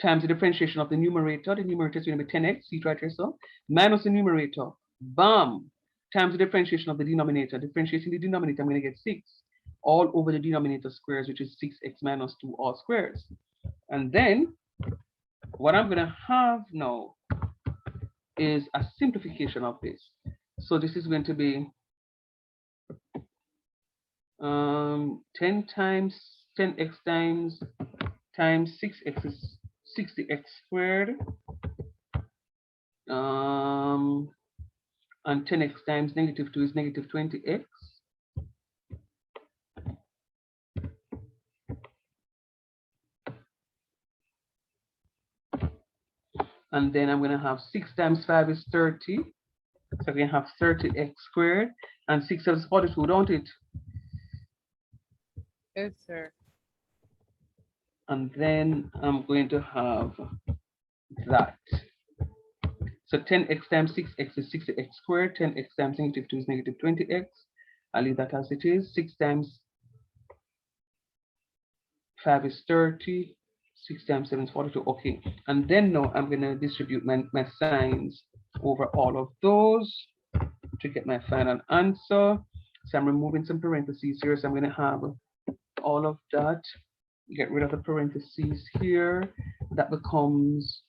times the differentiation of the numerator. The numerator is going to be 10x, see it right here, so minus the numerator, bam, times the differentiation of the denominator. Differentiating the denominator, I'm going to get 6 all over the denominator squares, which is 6x minus 2 all squares. And then what I'm going to have now is a simplification of this. So this is going to be 10x times 6x is 60x squared, and 10x times -2 is -20x. And then I'm going to have 6 times 5 is 30. So we have 30x squared, and 6 is 42, don't it? Yes, sir. And then I'm going to have that. So 10x times 6x is 60x squared. 10x times negative 2 is negative 20x. I'll leave that as it is. 6 times 5 is 30. 6 times 7 is 42. Okay. And then now I'm going to distribute my signs over all of those to get my final answer. So I'm removing some parentheses here. So I'm going to have all of that. Get rid of the parentheses here. That becomes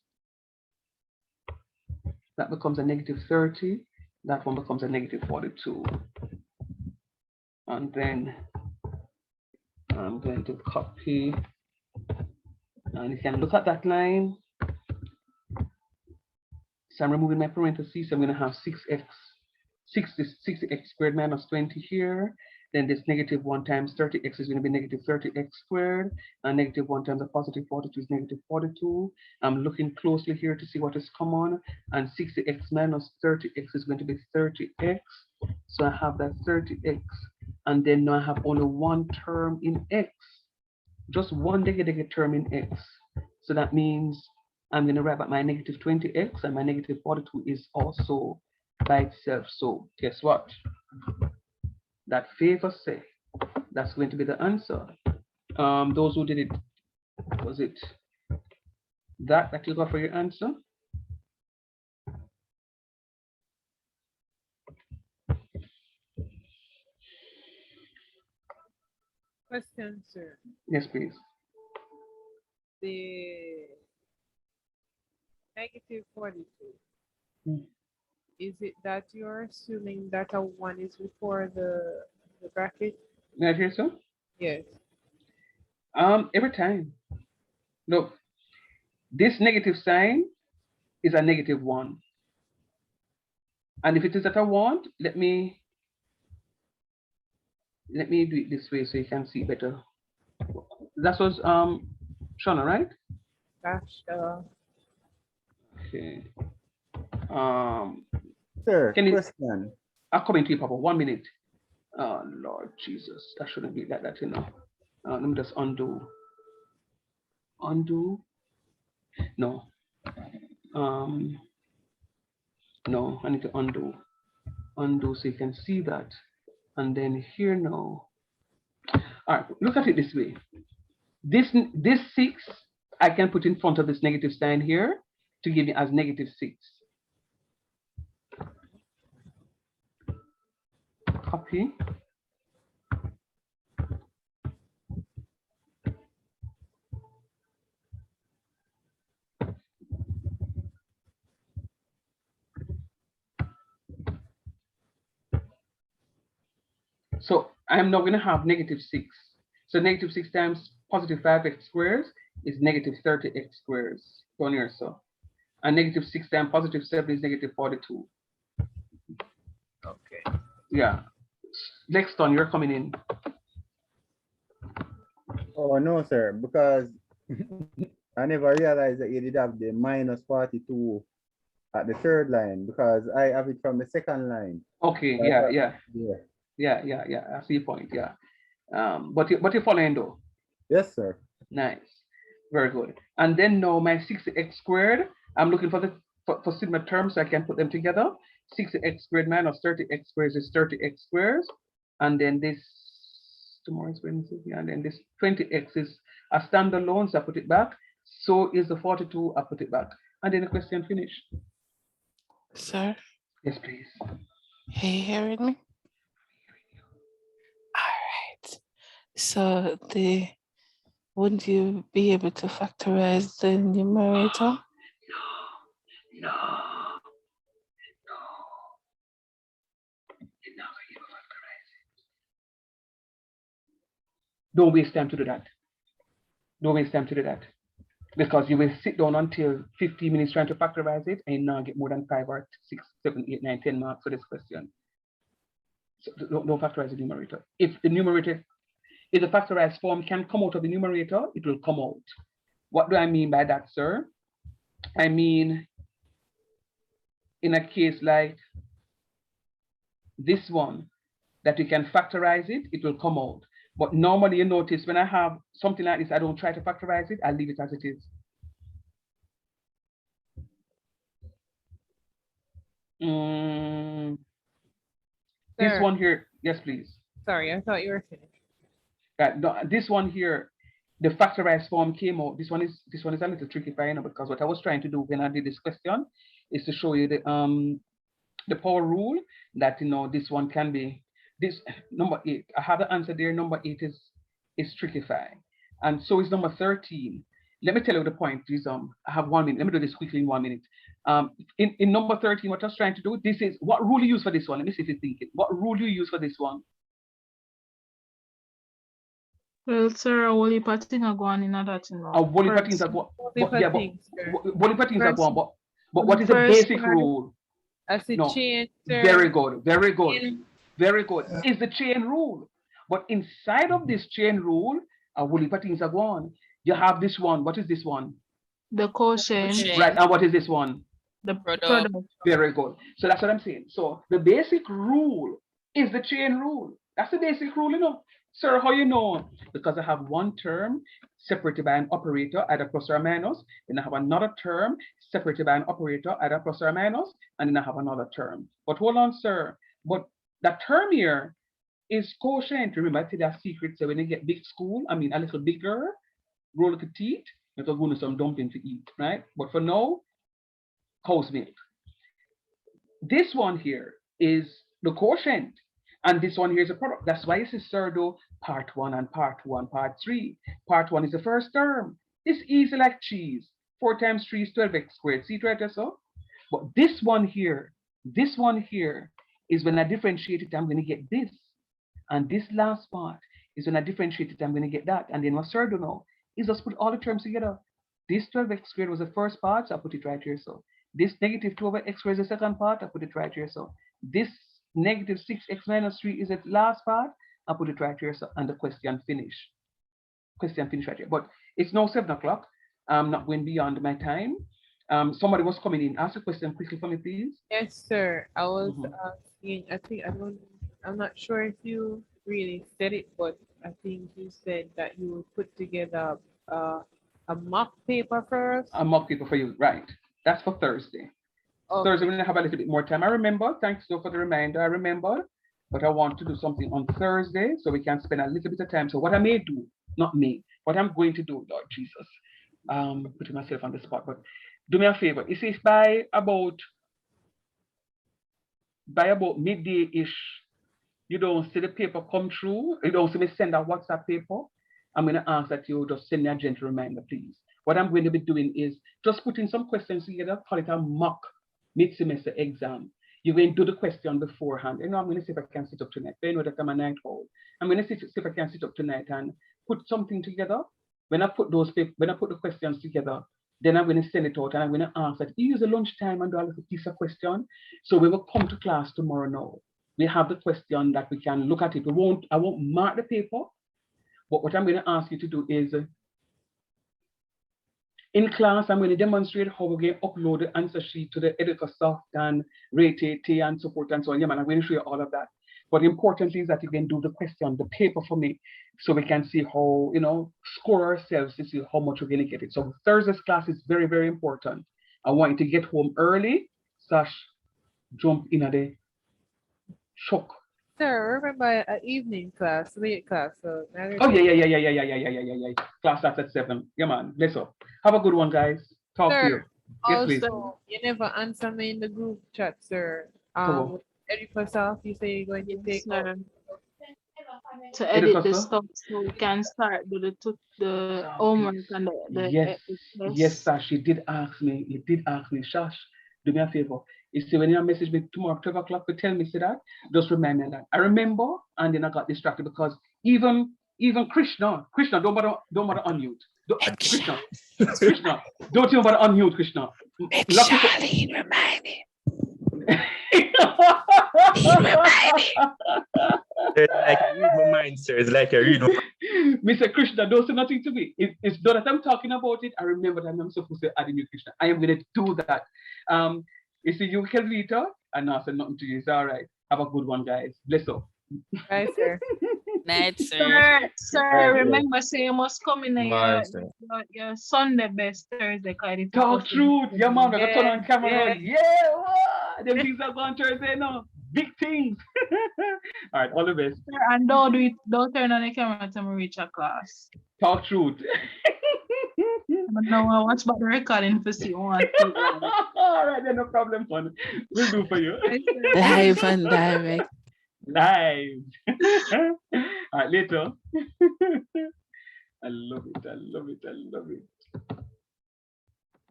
a negative 30. That one becomes a negative 42. And then I'm going to copy. And you can look at that line. So I'm removing my parentheses. I'm going to have 6x. 60x squared minus 20 here. Then this negative 1 times 30x is going to be negative 30x squared. And negative 1 times a positive 42 is negative 42. I'm looking closely here to see what is common. And 60x minus 30x is going to be 30x. So I have that 30x. And then now I have only one term in x. Just one negative term in x. So that means I'm going to write back my negative 20x, and my negative 42 is also by itself. So guess what? That favor say that's going to be the answer. Those who did it, was it that you got for your answer? Question, sir. Yes, please. The negative 42. Hmm. Is it that you're assuming that a 1 is before the bracket? May I hear so? Yes. Every time. Look, this negative sign is a negative 1. And if it is that I want, let me do it this way so you can see better. That was Shauna, right? Gosh, Okay. Sir, Can you, question. I'll come into you, Papa. 1 minute. Oh Lord Jesus, that shouldn't be like that, you know. Let me just undo. Undo. No. No, I need to undo. Undo so you can see that. And then here now. All right, look at it this way. This 6 I can put in front of this negative sign here to give me as negative 6. Copy. So I'm now going to have negative 6. So negative 6 times positive 5x squares is negative 30x squares. Down here, so. And negative 6 times positive 7 is negative 42. okay. Yeah. Next one, you're coming in. Oh, no, sir, because I never realized that you did have the minus 42 at the third line, because I have it from the second line. Okay, Yeah. yeah. I see your point, yeah. But you're following though. Yes, sir. Nice. Very good. And then now my 60x squared, I'm looking for similar terms so I can put them together. 60x squared minus 30x squared is 30x squares. And then this, tomorrow's Wednesday, yeah, and then this 20x is a standalone, so I put it back. So is the 42, I put it back. And then the question finished. Sir, Yes, please. are you hearing me? All right. So wouldn't you be able to factorize the numerator? No. Don't waste time to do that. Don't waste time to do that. Because you will sit down until 15 minutes trying to factorize it and now get more than 5 or 6, 7, 8, 9, 10 marks for this question. So don't factorize the numerator. If the factorized form can come out of the numerator, it will come out. What do I mean by that, sir? I mean, in a case like this one, that you can factorize it, it will come out. But normally you notice when I have something like this, I don't try to factorize it, I leave it as it is. This Sir. one here, yes, please. Sorry, I thought you were finished. Right, this one here, the factorized form came out. This one is a little tricky for you know, because what I was trying to do when I did this question is to show you the power rule that you know this one can be this number 8. I have the answer there. Number 8 is trickifying, and so is number 13. Let me tell you the point. Please, I have 1 minute. Let me do this quickly in 1 minute. In number 13, what I was trying to do, this is what rule you use for this one. Let me see if you think it. What rule you use for this one? Well, sir, a whole heap of things are going in that, you know. A whole heap of things are going. Yeah, but what is the basic rule? As a No, chain, sir. very good, very good, very good. Is the chain rule. But inside of this chain rule, a whole heap of things are going. You have this one. What is this one? The quotient. Right, and what is this one? The product. Very good. So that's what I'm saying. So the basic rule is the chain rule. That's the basic rule, you know. Sir, how you know? Because I have one term separated by an operator, either plus or minus. Then I have another term separated by an operator, either plus or minus. And then I have another term. But hold on, sir. But that term here is quotient. Remember, I tell you that secret. So when you get big school, I mean a little bigger, roll little teeth, you're going to some dumpling to eat, right? But for now, cow's milk. This one here is the quotient. And this one here is a product. That's why it's a pseudo part 1 and part 1, part 3. Part 1 is the first term. It's easy like cheese. 4 times 3 is 12x squared. See it right there, so? But this one here is when I differentiate it, I'm going to get this. And this last part is when I differentiate it, I'm going to get that. And then what pseudo now is just put all the terms together. This 12x squared was the first part, so I put it right here, so. This negative 2 over x squared is the second part, I put it right here, so. This negative 6x minus 3 is the last part, I put it right here, so, and the question finish. Question finish right here. But it's now 7 o'clock. I'm not going beyond my time. Somebody was coming in. Ask a question quickly for me, please. Yes, sir. I was asking, I'm not sure if you really said it, but I think you said that you would put together a mock paper for us. A mock paper for you, right. That's for Thursday. Okay. Thursday, we're going to have a little bit more time. I remember, thanks for the reminder, I remember, but I want to do something on Thursday so we can spend a little bit of time. So what I may do, not me, what I'm going to do, Lord Jesus, putting myself on the spot, but do me a favor. You see, if by about midday-ish, you don't see the paper come through, you don't see me send a WhatsApp paper, I'm going to ask that you just send me a gentle reminder, please. What I'm going to be doing is just putting some questions together, call it a mock mid-semester exam. You're going to do the question beforehand. You know, I'm going to see if I can sit up tonight. You know that I'm a night owl. I'm going to see if I can sit up tonight and put something together. When I put the questions together, then I'm going to send it out and I'm going to ask that you use the lunchtime and do a little piece of question. So we will come to class tomorrow now. We have the question that we can look at it. I won't mark the paper, but what I'm going to ask you to do is in class, I'm going to demonstrate how we're going to upload the answer sheet to the EducaSoft and Rate and support and so on. Yeah, man, I'm going to show you all of that. But importantly is that you can do the question, the paper for me, so we can see how, you know, score ourselves to see how much we're going to get it. So Thursday's class is very, very important. I want you to get home early, jump in at the shock. Sir, remember an evening class, late class. So oh yeah. Class starts at 7. Yeah, man. Bless up. Have a good one, guys. Talk to you. Yes, please. Also, you never answer me in the group chat, sir. EducaSoft, you say you're going to take to edit the stuff so we can start do the homework and the yes, Sash, you did ask me, Shash, do me a favor. You see, when you message me tomorrow, 12 o'clock, to tell me, see that, just remind me of that. I remember, and then I got distracted because even Krishna, don't bother unmute. Krishna, don't you bother unmute, Krishna. Make Charlene remind me. It's like I read my mind, sir. It's like I read my mind. Mr. Krishna, don't say nothing to me. It's not that I'm talking about it. I remember that I'm supposed to add in you, Krishna. I am going to do that. It's you, Kelvita, and I said nothing to you. It's all right. Have a good one, guys. Bless up. Bye, sir. Night, sir. Sir, remember, say you must come in Nice, sir. your Sunday best Thursday. 'Cause it's Talk out. truth. Yeah, man. I got turn on camera. Yeah. Yeah. Wow. Them things are going Thursday now. Big things. All right. All the best. Sir, and don't turn on the camera till we reach a class. Talk truth. But now I watch back the recording to see what. All right. Then no problem, son. We'll do for you. Live and direct. Live. All right. Later. I love it. I love it. I love it.